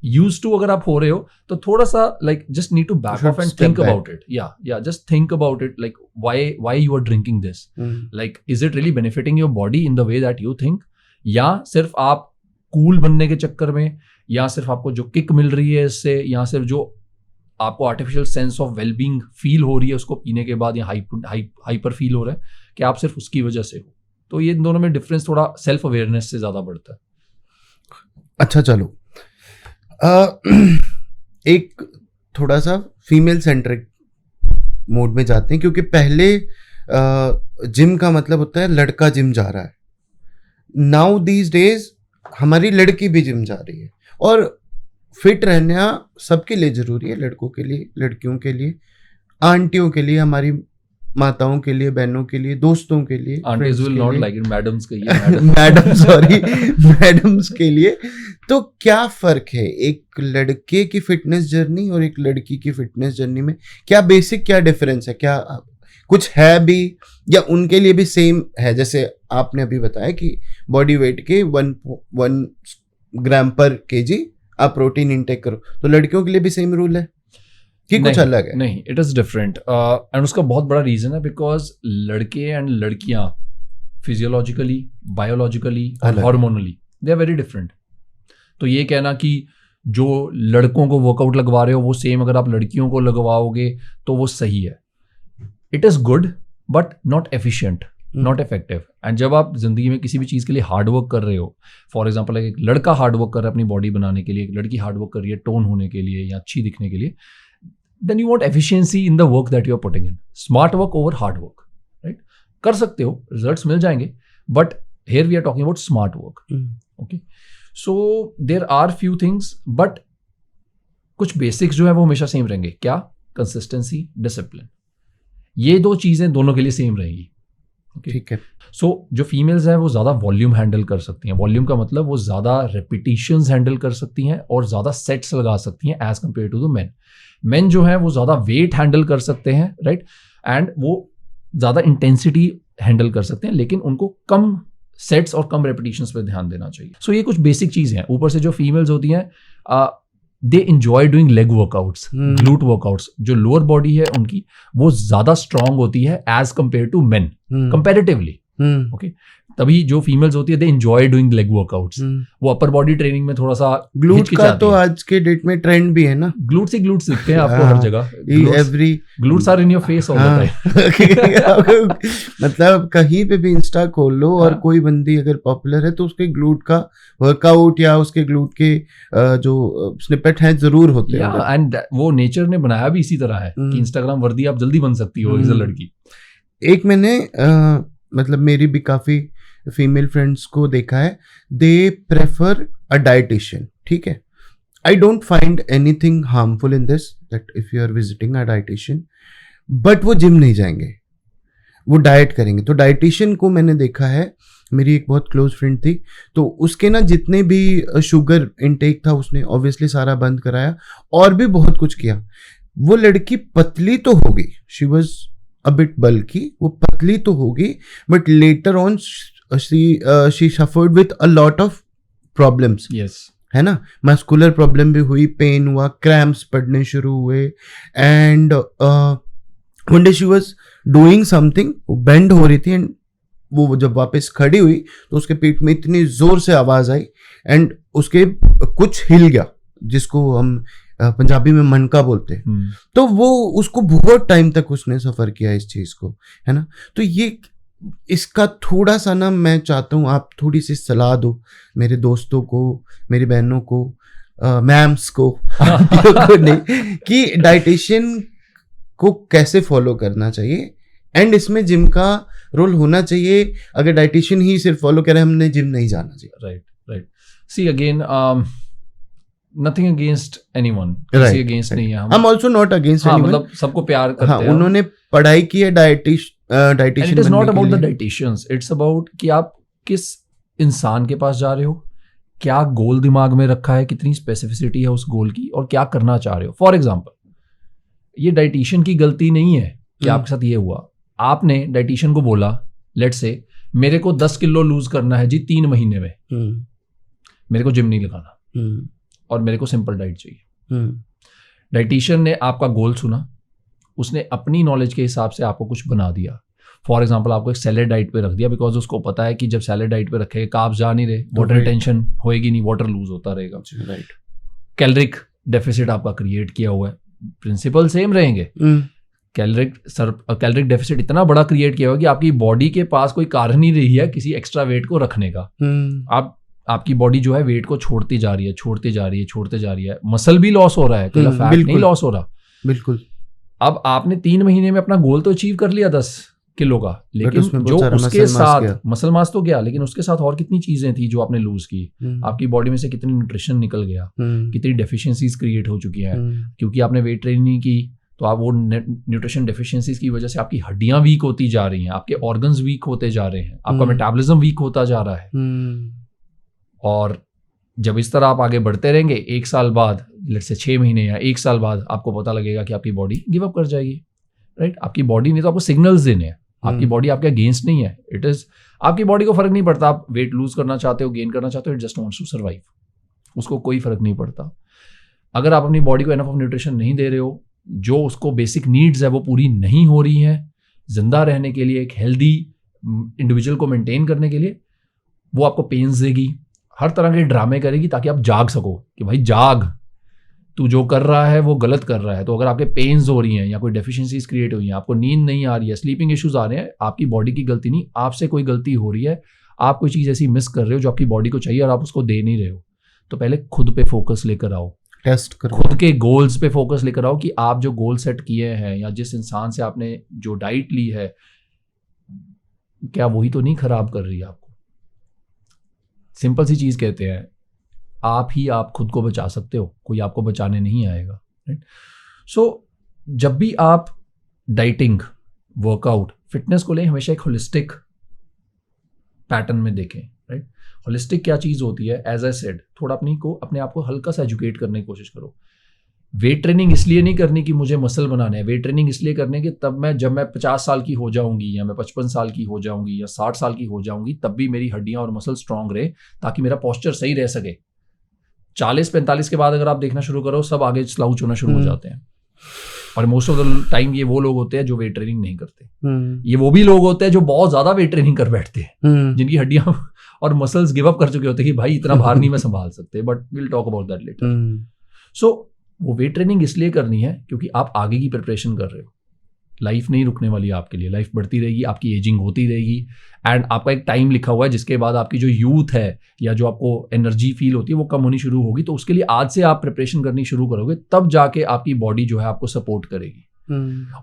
used to अगर आप हो रहे हो तो थोड़ा सा like just need to back off and think about it. या just think about it, like why you are drinking this, like is it really benefiting your body in the way that you think, या सिर्फ आप cool बनने के चक्कर में, या सिर्फ आपको जो किक मिल रही है इससे, या सिर्फ जो आपको artificial sense of wellbeing feel हो रही है उसको पीने के बाद, या हाइपर फील हो रहा है कि आप सिर्फ उसकी वजह से हो. तो ये दोनों में डिफरेंस थोड़ा सेल्फ अवेयरनेस से ज्यादा बढ़ता है. अच्छा, चलो एक थोड़ा सा फीमेल सेंट्रिक मोड में जाते हैं, क्योंकि पहले जिम का मतलब होता है लड़का जिम जा रहा है. नाउ दीज डेज हमारी लड़की भी जिम जा रही है, और फिट रहना सबके लिए जरूरी है. लड़कों के लिए, लड़कियों के लिए, आंटियों के लिए, हमारी माताओं के लिए, बहनों के लिए, दोस्तों के लिए, aunties will not like it, madams के लिए मैडम्स के लिए. तो क्या फर्क है एक लड़के की फिटनेस जर्नी और एक लड़की की फिटनेस जर्नी में? क्या बेसिक, क्या डिफरेंस है? क्या कुछ है भी, या उनके लिए भी सेम है? जैसे आपने अभी बताया कि बॉडी वेट के 1 ग्राम पर केजी आप प्रोटीन इंटेक करो, तो लड़कियों के लिए भी सेम रूल है कि कुछ अलग है? नहीं, इट इज डिफरेंट. एंड उसका बहुत बड़ा रीजन है, बिकॉज लड़के एंड लड़कियां फिजियोलॉजिकली, बायोलॉजिकली और हार्मोनली दे आर वेरी डिफरेंट. तो ये कहना कि जो लड़कों को वर्कआउट लगवा रहे हो वो सेम अगर आप लड़कियों को लगवाओगे तो वो सही है. It is good but not efficient, not effective. And जब आप जिंदगी में किसी भी चीज़ के लिए हार्ड वर्क कर रहे हो, फॉर एग्जांपल एक लड़का हार्ड वर्क कर रहा है अपनी बॉडी बनाने के लिए, एक लड़की हार्ड वर्क कर रही है टोन होने के लिए या अच्छी दिखने के लिए, then you want efficiency in the work that you are putting in. Smart work over hard work, right? कर सकते हो, रिजल्ट्स मिल जाएंगे, but here we are talking about smart work. Okay, so there are few things, but कुछ basics जो है वो हमेशा सेम रहेंगे. क्या? Consistency, discipline. ये 2 चीजें दोनों के लिए सेम रहेगी. ठीक है. सो जो फीमेल्स हैं वो ज़्यादा वॉल्यूम हैंडल कर सकती हैं. वॉल्यूम का मतलब वो ज़्यादा रेपिटेशंस हैंडल कर सकती हैं और ज़्यादा सेट्स लगा सकती हैं as compare to the men. Men जो है वो ज़्यादा वेट हैंडल कर सकते हैं, राइट? एंड वो ज़्यादा इंटेंसिटी हैंडल कर सकते हैं, लेकिन उनको कम सेट्स और कम रेपिटेशंस पे ध्यान देना चाहिए. सो ये कुछ बेसिक चीज़ें हैं. ऊपर से जो फीमेल्स होती हैं they enjoy doing leg workouts, glute workouts. जो लोअर बॉडी है उनकी वो ज्यादा स्ट्रांग होती है as compare to men comparatively. Okay, तभी जो फीमेल्स होती है they enjoy doing leg workouts. वो अपर बॉडी ट्रेनिंग में थोड़ा सा ग्लूट का तो आज के डेट में ट्रेंड भी है ना. ग्लूट्स ही ग्लूट्स दिखते हैं आपको हर जगह. Every glutes are in your face all the time. मतलब कहीं पे भी इंस्टा खोल लो और कोई बंदी अगर पॉपुलर है तो उसके ग्लूट का वर्कआउट या उसके ग्लूट के जो स्निपेट हैं जरूर होते हैं. एंड वो नेचर ने बनाया भी इसी तरह है कि इंस्टाग्राम वर्दी आप जल्दी बन सकती हो एज अ लड़की. एक मैंने मतलब मेरी भी काफी फीमेल फ्रेंड्स को देखा है, दे प्रेफर अ डाइटिशियन. ठीक है, I don't find anything harmful in this that if you are visiting a dietitian, but वो जिम नहीं जाएंगे, वो डाइट करेंगे. तो डाइटिशियन को मैंने देखा है, मेरी एक बहुत क्लोज फ्रेंड थी, तो उसके ना जितने भी शुगर इनटेक था उसने ऑब्वियसली सारा बंद कराया और भी बहुत कुछ किया. वो लड़की पतली तो हो गई, शी वॉज अ बिट बल्की, वो पतली तो होगी, but later on she suffered with a lot of problems. Yes. है ना, मस्कुलर प्रॉब्लम भी हुई, पेन हुआ, क्रैम्प्स पड़ने शुरू हुए. And one day she was doing something, वो बेंड हो रही थी एंड वो जब वापस खड़ी हुई तो उसके पीठ में इतनी जोर से आवाज आई एंड उसके कुछ हिल गया, जिसको हम पंजाबी में मनका बोलते हैं. तो वो उसको बहुत टाइम तक उसने सफर किया इस चीज को, है ना. तो ये इसका थोड़ा सा ना मैं चाहता हूँ आप थोड़ी सी सलाह दो मेरे दोस्तों को, मेरी बहनों को, मैम्स को, नहीं, कि डाइटिशियन को कैसे फॉलो करना चाहिए एंड इसमें जिम का रोल होना चाहिए. अगर डाइटिशियन ही सिर्फ फॉलो करे, हमने जिम नहीं जाना चाहिए. Right. See again, nothing against anyone, किसी अगेंस्ट नहीं है हम आल्सो नॉट अगेंस्ट एनीवन. मतलब सबको प्यार करते हैं. उन्होंने पढ़ाई की है dietitian. It is not about the dietitians, it's about कि आप किस इंसान के पास जा रहे हो, क्या गोल दिमाग में रखा है, कितनी स्पेसिफिसिटी है उस गोल की और क्या करना चाह रहे हो. फॉर एग्जाम्पल, ये डाइटिशियन की गलती नहीं है कि आपके साथ ये हुआ. आपने डाइटिशियन को बोला, लेट्स से मेरे को 10 किलो लूज करना है जी 3 महीने में, मेरे को जिम नहीं लगाना और मेरे को सिंपल डाइट चाहिए. डाइटिशियन ने आपका गोल सुना, उसने अपनी नॉलेज के हिसाब से आपको कुछ बना दिया. फॉर एग्जाम्पल, आपको एक सैलेड डाइट पे रख दिया, बिकॉज उसको पता है कि जब सैलेड डाइट पे रखेगा कार्ब्स जा नहीं रहे, वाटर रिटेंशन होएगी नहीं, वाटर लूज होता रहेगा. राइट. कैलोरिक डेफिसिट आपका क्रिएट किया हुआ है, प्रिंसिपल सेम रहेंगे. कैलोरिक डेफिसिट इतना बड़ा क्रिएट किया हुआ है कि आपकी बॉडी के पास कोई कारण नहीं रही है किसी एक्स्ट्रा वेट को रखने का. आपकी बॉडी जो है वेट को छोड़ती जा रही है, मसल भी लॉस हो रहा है, फैट नहीं लॉस हो रहा. बिल्कुल. अब आपने 3 महीने में अपना गोल तो अचीव कर लिया 10 किलो का, लेकिन जो उसके साथ मसल मास तो गया, लेकिन उसके साथ और कितनी चीजें थी जो आपने लूज की. आपकी बॉडी में से कितनी न्यूट्रिशन निकल गया, कितनी डेफिशिएंसीज क्रिएट हो चुकी हैं, क्योंकि आपने वेट ट्रेनिंग नहीं की. तो आप वो न्यूट्रिशन डेफिशिएंसीज की वजह से आपकी हड्डियां वीक होती जा रही हैं, आपके ऑर्गन्स वीक होते जा रहे हैं, आपका मेटाबॉलिज्म वीक होता जा रहा है. और जब इस तरह आप आगे बढ़ते रहेंगे, 1 साल बाद, लेट्स से 6 महीने या 1 साल बाद आपको पता लगेगा कि आपकी बॉडी गिव अप कर जाएगी. राइट. आपकी बॉडी ने तो आपको सिग्नल्स देने हैं, आपकी बॉडी आपके अगेंस्ट नहीं है. इट इज आपकी बॉडी को फर्क नहीं पड़ता आप वेट लूज करना चाहते हो, गेन करना चाहते हो, it just wants to survive. उसको कोई फर्क नहीं पड़ता. अगर आप अपनी बॉडी को एनफ ऑफ न्यूट्रिशन नहीं दे रहे हो, जो उसको बेसिक नीड्स है वो पूरी नहीं हो रही हैं जिंदा रहने के लिए, एक हेल्दी इंडिविजुअल को मेंटेन करने के लिए, वो आपको पेन्स देगी, हर तरह के ड्रामे करेगी ताकि आप जाग सको कि भाई जाग, तू जो कर रहा है वो गलत कर रहा है. तो अगर आपके पेन्स हो रही हैं या कोई डेफिशिएंसीज क्रिएट हुई हैं, आपको नींद नहीं आ रही है, स्लीपिंग इश्यूज आ रहे हैं, आपकी बॉडी की गलती नहीं, आपसे कोई गलती हो रही है. आप कोई चीज़ ऐसी मिस कर रहे हो जो आपकी बॉडी को चाहिए और आप उसको दे नहीं रहे हो. तो पहले खुद पे फोकस लेकर आओ, टेस्ट करो, खुद के गोल्स पे फोकस लेकर आओ कि आप जो गोल सेट किए हैं या जिस इंसान से आपने जो डाइट ली है, क्या वही तो नहीं खराब कर रही है आपको. सिंपल सी चीज कहते हैं, आप खुद को बचा सकते हो, कोई आपको बचाने नहीं आएगा. राइट. सो जब भी आप डाइटिंग, वर्कआउट, फिटनेस को लें, हमेशा एक होलिस्टिक पैटर्न में देखें. राइट. होलिस्टिक क्या चीज होती है? एज आई सेड, थोड़ा अपने आप को हल्का सा एजुकेट करने की कोशिश करो. वेट ट्रेनिंग इसलिए नहीं करनी कि मुझे मसल बनाने है, वेट ट्रेनिंग इसलिए करने कि तब जब मैं 50 साल की हो जाऊंगी या मैं 55 साल की हो जाऊंगी या 60 साल की हो जाऊंगी, तब भी मेरी हड्डियां और मसल स्ट्रांग रहे, ताकि मेरा पोस्चर सही रह सके। 40-45 के बाद अगर आप देखना शुरू करो, सब आगे स्लाउच होना शुरू हो जाते हैं। और मोस्ट ऑफ द टाइम ये वो लोग होते हैं जो वेट ट्रेनिंग नहीं करते। ये वो भी लोग होते हैं जो बहुत ज्यादा वेट ट्रेनिंग कर बैठते हैं, जिनकी हड्डियां और मसल्स गिव अप कर चुके होते हैं कि भाई इतना भार नहीं मैं संभाल सकते। But will talk about that later. So वो वेट ट्रेनिंग इसलिए करनी है क्योंकि आप आगे की प्रिपरेशन कर रहे हो। लाइफ नहीं रुकने वाली आपके लिए, लाइफ बढ़ती रहेगी, आपकी एजिंग होती रहेगी, एंड आपका एक टाइम लिखा हुआ है जिसके बाद आपकी जो यूथ है या जो आपको एनर्जी फील होती है वो कम होनी शुरू होगी। तो उसके लिए आज से आप प्रिपरेशन करनी शुरू करोगे, तब जाके आपकी बॉडी जो है आपको सपोर्ट करेगी।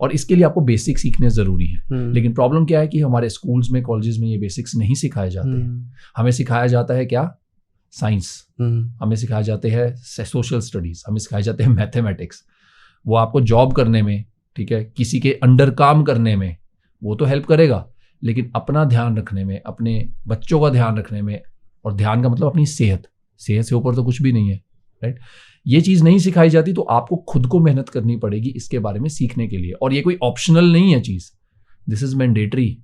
और इसके लिए आपको बेसिक सीखने जरूरी है। लेकिन प्रॉब्लम क्या है कि हमारे स्कूल्स में, कॉलेजेस में ये बेसिक्स नहीं सिखाए जाते हैं। हमें सिखाया जाता है क्या? साइंस। हमें सिखाए जाते हैं सोशल स्टडीज, हमें सिखाए जाते हैं मैथमेटिक्स। वो आपको जॉब करने में, ठीक है, किसी के अंडर काम करने में वो तो हेल्प करेगा, लेकिन अपना ध्यान रखने में, अपने बच्चों का ध्यान रखने में, और ध्यान का मतलब अपनी सेहत से ऊपर तो कुछ भी नहीं है, राइट? ये चीज़ नहीं सिखाई जाती, तो आपको खुद को मेहनत करनी पड़ेगी इसके बारे में सीखने के लिए। और ये कोई ऑप्शनल नहीं है चीज़, this is mandatory,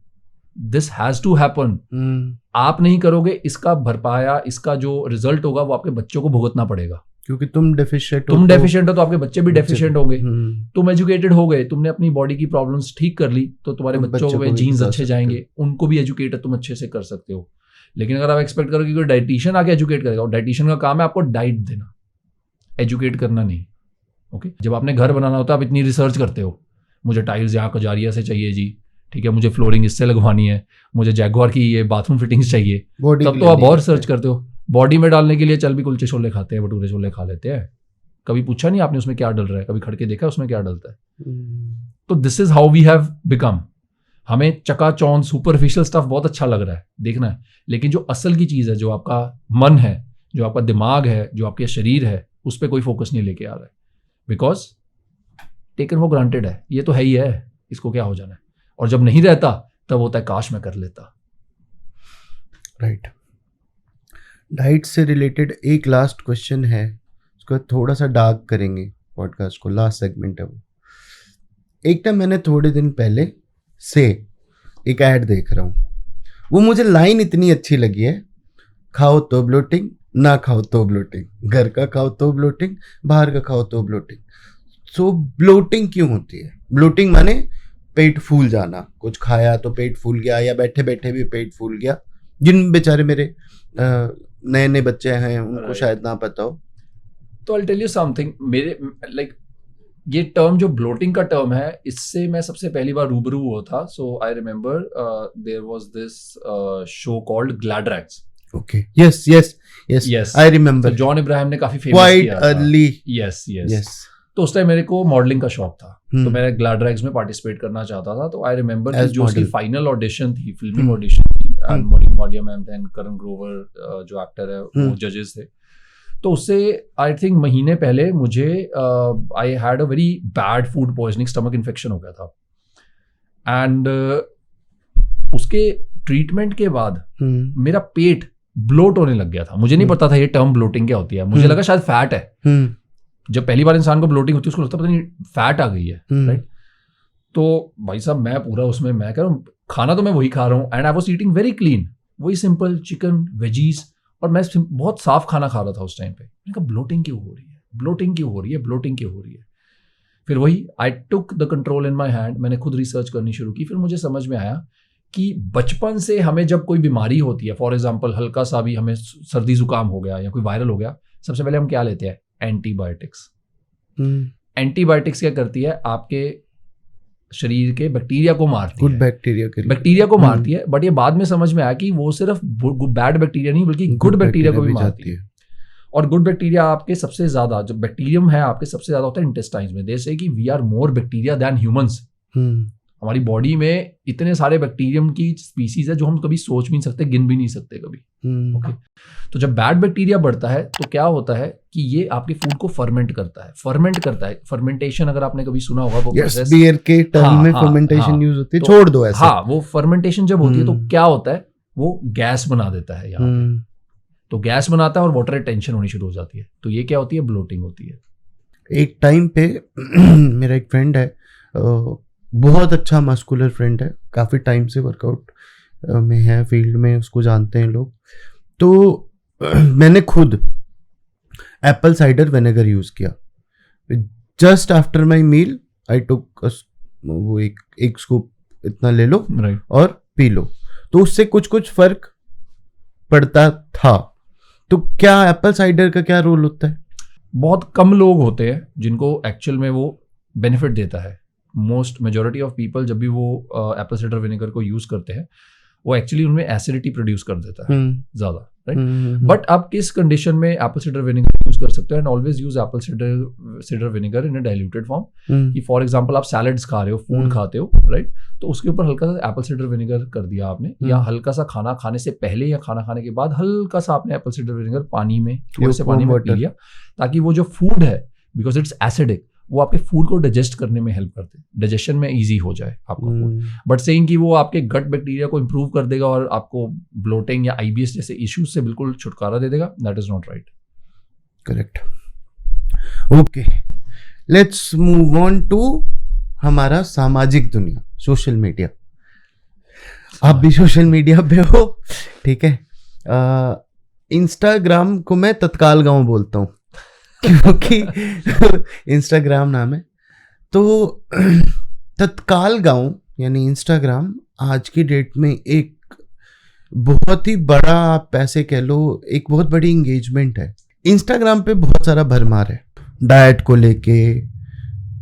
this has to happen. आप नहीं करोगे, इसका भरपाया, इसका जो रिजल्ट होगा वो आपके बच्चों को भुगतना पड़ेगा। क्योंकि तुम डेफिशिएंट हो तो आपके बच्चे भी डेफिशिएंट होंगे। तुम एजुकेटेड हो गए, तुमने अपनी बॉडी की प्रॉब्लम्स ठीक कर ली, तो तुम्हारे बच्चों में जीन्स अच्छे जाएंगे, उनको भी एजुकेट तुम अच्छे से कर सकते हो। लेकिन अगर आप एक्सपेक्ट करोगे कि डाइटिशियन आके एजुकेट करेगा, और डाइटिशियन का काम है आपको डाइट देना, एजुकेट करना नहीं। ओके, जब आपने घर बनाना होता है आप इतनी रिसर्च करते हो, मुझे टाइल्स यहाँ कजारिया से चाहिए जी, ठीक है, मुझे फ्लोरिंग इससे लगवानी है, मुझे जैगुआर की ये बाथरूम फिटिंग्स चाहिए, तब तो आप बहुत रिसर्च करते हो। बॉडी में डालने के लिए चल भी कुलचे छोले खाते हैं, भटूरे छोले खा लेते हैं, कभी पूछा नहीं आपने उसमें क्या डल रहा है, कभी खड़के देखा उसमें क्या डलता है? तो this is how we have become. हमें चकाचौंध सुपरफिशियल स्टफ बहुत अच्छा लग रहा है, देखना है, लेकिन जो असल की चीज़ है, जो आपका मन है, जो आपका दिमाग है, जो आपके शरीर है, उस पर कोई फोकस नहीं लेके आ रहा है, बिकॉज टेकन फॉर ग्रांटेड है, ये तो है ही है, इसको क्या हो जाना है। और जब नहीं रहता तब होता है काश मैं कर लेता। राइट। डाइट से रिलेटेड एक लास्ट क्वेश्चन है, उसको थोड़ा सा डार्क करेंगे पॉडकास्ट को, लास्ट सेगमेंट है वो। एक टाइम मैंने थोड़े दिन पहले से एक ऐड देख रहा हूँ, वो मुझे लाइन इतनी अच्छी लगी है, खाओ तो ब्लोटिंग, ना खाओ तो ब्लोटिंग, घर का खाओ तो ब्लोटिंग, बाहर का खाओ तो ब्लोटिंग। सो ब्लोटिंग क्यों होती है? ब्लोटिंग माने पेट फूल जाना, कुछ खाया तो पेट फूल गया, या बैठे बैठे भी पेट फूल गया। जिन बेचारे मेरे नए नए बच्चे हैं उनको शायद ना पता हो, तो आई टेल यू समथिंग। मेरे लाइक ये टर्म जो ब्लोटिंग का टर्म है, इससे मैं सबसे पहली बार रूबरू हुआ था। So I remember there was this show called Gladrags. Okay, yes I remember. John Ibrahim ने काफी फेमस किया था। अर्ली। यस। तो उस टाइम मेरे को मॉडलिंग का शौक था, तो मैं ग्लैड्रैक्स में पार्टिसिपेट करना चाहता था। तो आई रिमेम्बर कि जो उसकी फाइनल ऑडिशन थी, फिल्मिंग ऑडिशन थी, एंड मॉलिन मॉडिया मैम थे, करण ग्रोवर जो एक्टर है वो जजेस थे। तो उससे आई थिंक महीने पहले मुझे I had a very bad food poisoning, stomach infection हो गया था। एंड उसके ट्रीटमेंट के बाद मेरा पेट ब्लोट होने लग गया था। मुझे नहीं पता था ये टर्म ब्लोटिंग क्या होती है, मुझे लगा शायद फैट है। जब पहली बार इंसान को ब्लोटिंग होती है उसको लगता है पता नहीं फैट आ गई है, राइट? तो भाई साहब मैं पूरा उसमें, मैं कह रहा हूँ खाना तो मैं वही खा रहा हूँ, and I was eating very clean, वही सिंपल चिकन वेजीज, और मैं बहुत साफ खाना खा रहा था उस टाइम पे। मैंने कहा ब्लोटिंग क्यों हो रही है, ब्लोटिंग क्यों हो रही है, ब्लोटिंग क्यों हो रही है? फिर वही I took the control in my hand, मैंने खुद रिसर्च करनी शुरू की। फिर मुझे समझ में आया कि बचपन से हमें जब कोई बीमारी होती है, फॉर एग्जाम्पल हल्का सा भी हमें सर्दी जुकाम हो गया या कोई वायरल हो गया, सबसे पहले हम क्या लेते हैं? एंटीबायोटिक्स। एंटीबायोटिक्स क्या करती है? आपके शरीर के बैक्टीरिया को मारती है, बैक्टीरिया को मारती है। बट ये बाद में समझ में आया कि वो सिर्फ बैड बैक्टीरिया नहीं बल्कि गुड बैक्टीरिया को भी मारती है। और गुड बैक्टीरिया आपके सबसे ज्यादा, जो बैक्टीरियम है आपके सबसे ज्यादा होता है इंटेस्टाइन्स में। जैसे कि we are more bacteria than humans. हमारी बॉडी में इतने सारे बैक्टीरियम की स्पीसीज है जो हम कभी सोच भी नहीं सकते, गिन भी नहीं सकते कभी। ओके, तो जब बैड बैक्टीरिया बढ़ता है तो क्या होता है कि ये आपके फूड को फर्मेंट करता है। फर्मेंटेशन अगर आपने कभी सुना होगा वो प्रोसेस, बियर के टर्म में फर्मेंटेशन यूज होती है, छोड़ दो ऐसे। हाँ, वो फर्मेंटेशन जब होती है तो क्या होता है, वो गैस बना देता है यहाँ पे। तो गैस बनाता है और वाटर रिटेंशन होनी शुरू हो जाती है। तो ये क्या होती है? ब्लोटिंग होती है। एक टाइम पे मेरा एक फ्रेंड है, बहुत अच्छा मस्कुलर फ्रेंड है, काफ़ी टाइम से वर्कआउट में है, फील्ड में, उसको जानते हैं लोग। तो मैंने खुद एप्पल साइडर विनेगर यूज़ किया। जस्ट आफ्टर माई मील आई टुक वो एक स्कूप इतना ले लो और पी लो, तो उससे कुछ कुछ फर्क पड़ता था। तो क्या एप्पल साइडर का क्या रोल होता है? बहुत कम लोग होते हैं जिनको एक्चुअल में वो बेनिफिट देता है। मोस्ट मेजॉरिटी ऑफ पीपल जब भी वो एप्पल साइडर विनेगर को यूज करते हैं, वो एक्चुअली उनमें एसिडिटी प्रोड्यूस कर देता है ज्यादा, राइट? बट आप किस कंडीशन में एप्पल साइडर विनेगर यूज कर सकते हो? And always use Apple cider vinegar in a diluted form. कि फॉर एग्जांपल आप सैलड्स खा रहे हो, फूड खाते हो, राइट? तो उसके ऊपर हल्का सा एप्पल साइडर विनेगर कर दिया आपने, या हल्का सा खाना खाने से पहले या खाना खाने के बाद हल्का सा आपने एप्पल साइडर विनेगर पानी में, थोड़े से पानी में पी लिया, ताकि वो जो फूड है, बिकॉज इट्स एसिडिक, वो आपके फूड को डाइजेस्ट करने में हेल्प करते हैं, डाइजेशन में इजी हो जाए आपका फूड। बट सेइंग कि वो आपके गट बैक्टीरिया को इंप्रूव कर देगा और आपको ब्लोटिंग या आईबीएस जैसे इश्यूज से बिल्कुल छुटकारा दे देगा, that is not right. Correct. Okay, let's move on to हमारा सामाजिक दुनिया, सोशल मीडिया। आप भी सोशल मीडिया पे हो, ठीक है? इंस्टाग्राम को मैं तत्काल गांव बोलता हूँ क्योंकि इंस्टाग्राम नाम है। तो तत्काल गांव यानी इंस्टाग्राम आज की डेट में एक बहुत ही बड़ा, आप पैसे कह लो, एक बहुत बड़ी इंगेजमेंट है। इंस्टाग्राम पे बहुत सारा भरमार है, डाइट को लेके,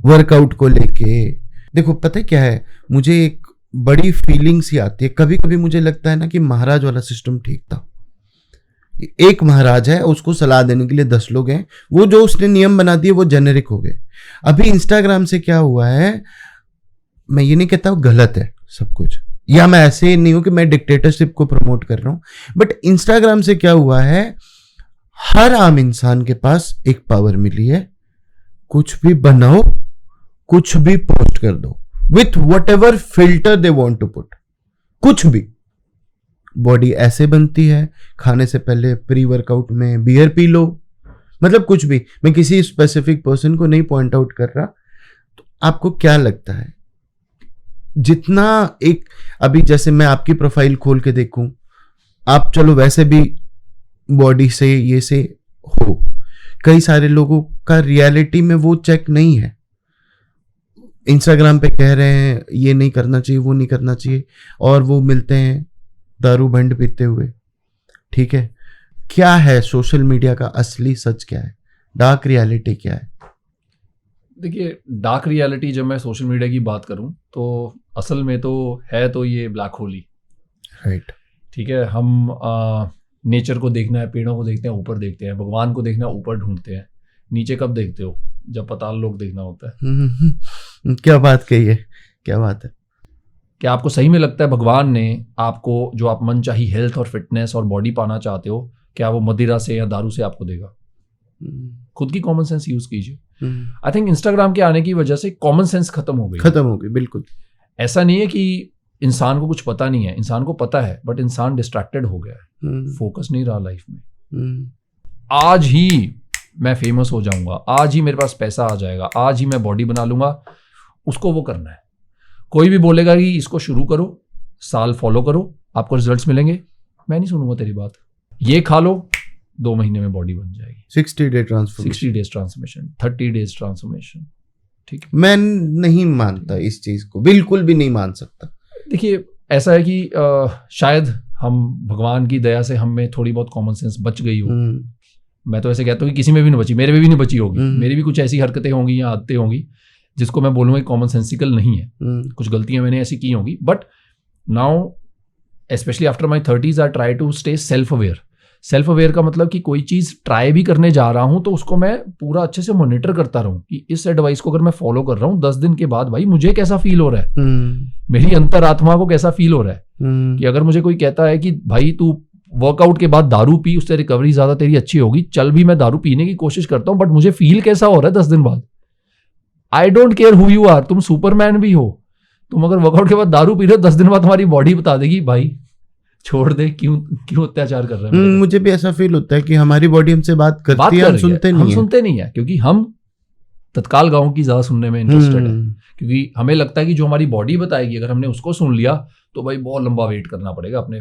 वर्कआउट को लेके। देखो पता है क्या है, मुझे एक बड़ी फीलिंग सी आती है, कभी कभी मुझे लगता है ना कि महाराज वाला सिस्टम ठीक था। एक महाराज है, उसको सलाह देने के लिए 10 लोग हैं, वो जो उसने नियम बना दिए वो जेनेरिक हो गए। अभी इंस्टाग्राम से क्या हुआ है, मैं ये नहीं कहता गलत है सब कुछ, या मैं ऐसे नहीं हूं कि मैं डिक्टेटरशिप को प्रमोट कर रहा हूं, बट इंस्टाग्राम से क्या हुआ है, हर आम इंसान के पास एक पावर मिली है, कुछ भी बनाओ, कुछ भी पोस्ट कर दो, with whatever filter they want to put, कुछ भी। बॉडी ऐसे बनती है, खाने से पहले प्री वर्कआउट में बियर पी लो, मतलब कुछ भी। मैं किसी स्पेसिफिक पर्सन को नहीं पॉइंट आउट कर रहा। तो आपको क्या लगता है, जितना एक अभी जैसे मैं आपकी प्रोफाइल खोल के देखूं, आप चलो वैसे भी बॉडी से ये से हो, कई सारे लोगों का रियलिटी में वो चेक नहीं है। इंस्टाग्राम पे कह रहे हैं ये नहीं करना चाहिए, वो नहीं करना चाहिए, और वो मिलते हैं दारू भंड पीते हुए, ठीक है? क्या है सोशल मीडिया का असली सच, क्या है डार्क रियलिटी, क्या है? देखिए, डार्क रियलिटी जब मैं सोशल मीडिया की बात करूं तो असल में तो है तो ये ब्लैक होल ही, राइट? ठीक है। हम नेचर को देखना है, पेड़ों को देखते हैं, ऊपर देखते हैं। भगवान को देखना है, ऊपर ढूंढते हैं। नीचे कब देखते हो? जब पाताल लोक देखना होता है। क्या बात कही है, क्या बात है। क्या आपको सही में लगता है भगवान ने आपको जो आप मनचाही हेल्थ और फिटनेस और बॉडी पाना चाहते हो, क्या वो मदिरा से या दारू से आपको देगा? खुद की कॉमन सेंस यूज कीजिए। आई थिंक इंस्टाग्राम के आने की वजह से कॉमन सेंस खत्म हो गई, बिल्कुल। ऐसा नहीं है कि इंसान को कुछ पता नहीं है, इंसान को पता है, बट इंसान डिस्ट्रैक्टेड हो गया है, फोकस नहीं रहा लाइफ में। आज ही मैं फेमस हो जाऊंगा, आज ही मेरे पास पैसा आ जाएगा, आज ही मैं बॉडी बना लूंगा, उसको वो करना है। कोई भी बोलेगा कि इसको शुरू करो, साल फॉलो करो, आपको रिजल्ट्स मिलेंगे, मैं नहीं सुनूंगा तेरी बात। ये खा लो, 2 महीने में बॉडी बन जाएगी। 60 डेज ट्रांसफॉर्मेशन, 30 डेज ट्रांसफॉर्मेशन, ठीक है? मैं नहीं मानता इस चीज को, बिल्कुल भी नहीं मान सकता। देखिए, ऐसा है कि शायद हम भगवान की दया से हमें थोड़ी बहुत कॉमन सेंस बच गई हो। मैं तो ऐसे कहता हूँ कि किसी में भी नहीं बची, मेरे में भी नहीं बची होगी। मेरी भी कुछ ऐसी हरकतें होंगी या आदतें होंगी जिसको मैं बोलूँगा कॉमन सेंसिकल नहीं है। कुछ गलतियां मैंने ऐसी की होंगी, but now specially after my 30s I try to stay self aware. Self aware का मतलब कि कोई चीज़ ट्राई भी करने जा रहा हूँ तो उसको मैं पूरा अच्छे से मॉनिटर करता रहूँ कि इस एडवाइस को अगर मैं फॉलो कर रहा हूँ 10 दिन के बाद भाई मुझे कैसा फील हो रहा है, मेरी अंतरात्मा को कैसा फील हो रहा है। कि अगर मुझे कोई कहता है कि भाई तू वर्कआउट के बाद दारू पी, उससे रिकवरी ज्यादा तेरी अच्छी होगी, चल भी मैं दारू पीने की कोशिश करता हूँ, बट मुझे फील कैसा हो रहा है 10 दिन बाद। I don't care who you are, तुम सुपरमैन भी हो, तुम अगर वर्कआउट के बाद दारू पी रहे हो 10 दिन बाद तुम्हारी बॉडी बता देगी भाई छोड़ दे, क्यों अत्याचार कर रहे हैं। मुझे भी ऐसा फील होता है कि हमारी बॉडी हमसे बात करती है, हम सुनते नहीं है, क्योंकि हम तत्काल गाँव की ज़्यादा सुनने में इंटरेस्टेड है, क्योंकि हमें लगता है कि जो हमारी बॉडी बताएगी अगर हमने उसको सुन लिया तो भाई बहुत लंबा वेट करना पड़ेगा अपने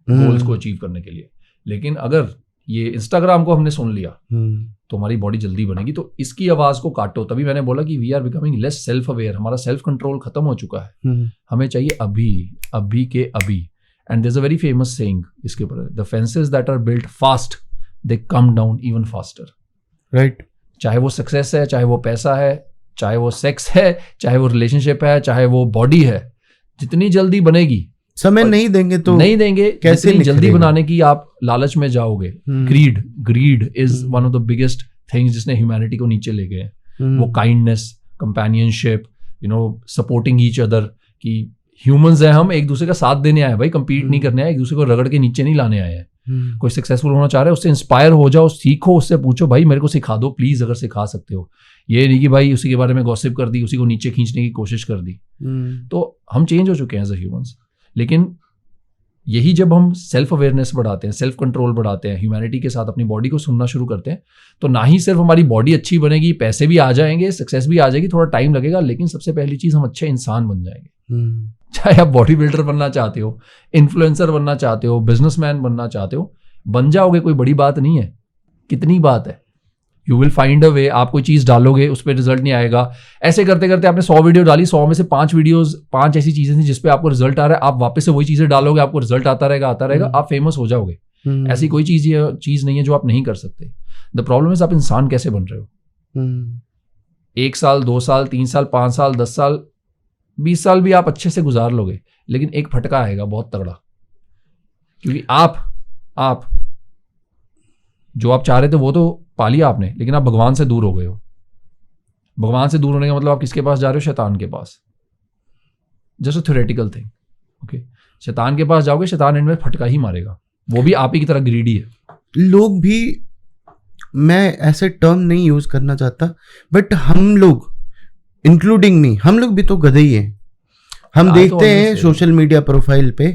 गोल्स को अचीव करने के लिए। लेकिन अगर ये इंस्टाग्राम को हमने सुन लिया तो हमारी बॉडी जल्दी बनेगी। तो इसकी आवाज़ को काटो। तभी मैंने बोला कि we are becoming less self aware, हमारा सेल्फ कंट्रोल खत्म हो चुका है। हमें चाहिए अभी के अभी। And there is a very famous saying इसके ऊपर, the fences that are built fast they come down even faster. Right. चाहे वो सक्सेस है, चाहे वो पैसा है, चाहे वो सेक्स है, चाहे वो रिलेशनशिप है, चाहे वो बॉडी है, जितनी जल्दी बनेगी, समय नहीं देंगे तो नहीं देंगे, कैसे जल्दी बनाने की आप लालच में जाओगे। Grid is one of the biggest things जिसने ह्यूमैनिटी को नीचे ले गए। वो kindness, companionship, supporting each other, कि ह्यूमंस हैं हम, एक दूसरे का साथ देने आए भाई, कंपीट नहीं करने आए, एक दूसरे को रगड़ के नीचे नहीं लाने आए हैं। कोई सक्सेसफुल होना चाह रहा है, उससे इंस्पायर हो जाओ, सीखो, उससे पूछो भाई मेरे को सिखा दो प्लीज, अगर सिखा सकते हो। ये नहीं कि भाई उसी के बारे में गॉसिप कर दी, उसी को नीचे खींचने की कोशिश कर दी। तो हम चेंज हो चुके हैं एज अ ह्यूमंस। लेकिन यही जब हम सेल्फ अवेयरनेस बढ़ाते हैं, सेल्फ कंट्रोल बढ़ाते हैं, ह्यूमैनिटी के साथ अपनी बॉडी को सुनना शुरू करते हैं, तो ना ही सिर्फ हमारी बॉडी अच्छी बनेगी, पैसे भी आ जाएंगे, सक्सेस भी आ जाएगी, थोड़ा टाइम लगेगा, लेकिन सबसे पहली चीज हम अच्छे इंसान बन जाएंगे। चाहे आप बॉडी बिल्डर बनना चाहते हो, इन्फ्लुएंसर बनना चाहते हो, बिजनेसमैन बनना चाहते हो, बन जाओगे, कोई बड़ी बात नहीं है। कितनी बात है, यू विल फाइंड अ वे। आप कोई चीज़ डालोगे, उस पर रिजल्ट नहीं आएगा, ऐसे करते करते आपने 100 वीडियो डाली, 100 में से 5 ऐसी चीज़ें थी जिस पे आपको रिजल्ट आ रहा है, आप वापस से वही चीज़ें डालोगे, आपको रिजल्ट आता रहेगा, आप फेमस हो जाओगे। ऐसी कोई चीज़ नहीं है जो आप नहीं कर सकते। द प्रॉब्लम इज आप इंसान कैसे बन रहे हो। 1 साल, 2 साल, 3 साल, 5 साल, 10 साल, 20 साल भी आप अच्छे से गुजार लोगे, लेकिन एक फटका आएगा बहुत तगड़ा, क्योंकि आप जो आप चाह रहे थे वो तो पा लिया आपने, लेकिन आप भगवान से दूर हो गए हो। भगवान से दूर होने का मतलब आप किसके पास जा रहे हो? शैतान के पास। Just a theoretical thing, okay. शैतान के पास जाओगे, शैतान एंड में फटका ही मारेगा, वो भी आप ही की तरह ग्रीडी है। लोग भी, मैं ऐसे टर्म नहीं यूज करना चाहता, बट हम लोग, इंक्लूडिंग मी, हम लोग भी तो गधे ही हैं। हम देखते हैं सोशल मीडिया प्रोफाइल पे,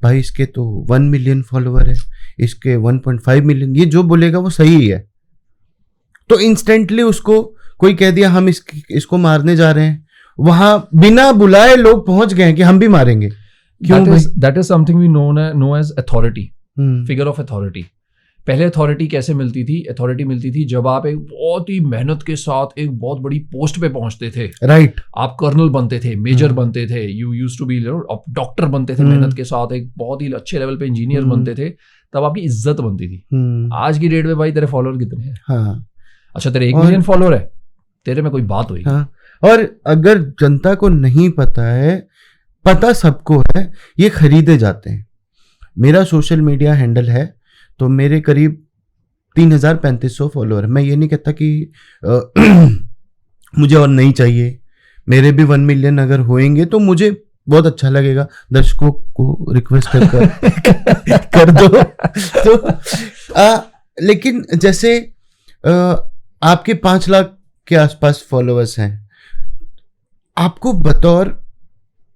भाई इसके तो 1 मिलियन फॉलोअर है, इसके 1.5 मिलियन, ये जो बोलेगा वो सही है, तो इंस्टेंटली उसको कोई कह दिया हम इसको मारने जा रहे हैं, वहां बिना बुलाए लोग पहुंच गए कि हम भी मारेंगे। That is something we know as authority, figure of authority. पहले अथॉरिटी कैसे मिलती थी? अथॉरिटी मिलती थी जब आप एक बहुत ही मेहनत के साथ एक बहुत बड़ी पोस्ट पे पहुंचते थे, राइट। आप कर्नल बनते थे, मेजर बनते थे, you used to be doctor बनते थे, मेहनत के साथ एक बहुत ही अच्छे लेवल पे इंजीनियर बनते थे, तब आपकी इज्जत बनती थी। आज की डेट में भाई तेरे फॉलोअर कितने हैं? हाँ। अच्छा, तेरे 1 मिलियन फॉलोअर है, तेरे में कोई बात हुई? हाँ। और अगर जनता को नहीं पता है, पता सबको है, ये खरीदे जाते हैं। मेरा सोशल मीडिया हैंडल है तो मेरे करीब 3,3500 फॉलोअर। मैं ये नहीं कहता कि मुझे और नहीं चाहिए, मेरे भी 1 मिलियन अगर होएंगे तो मुझे बहुत अच्छा लगेगा, दर्शकों को रिक्वेस्ट कर दो। तो लेकिन जैसे आपके 5 लाख के आसपास फॉलोअर्स हैं, आपको बतौर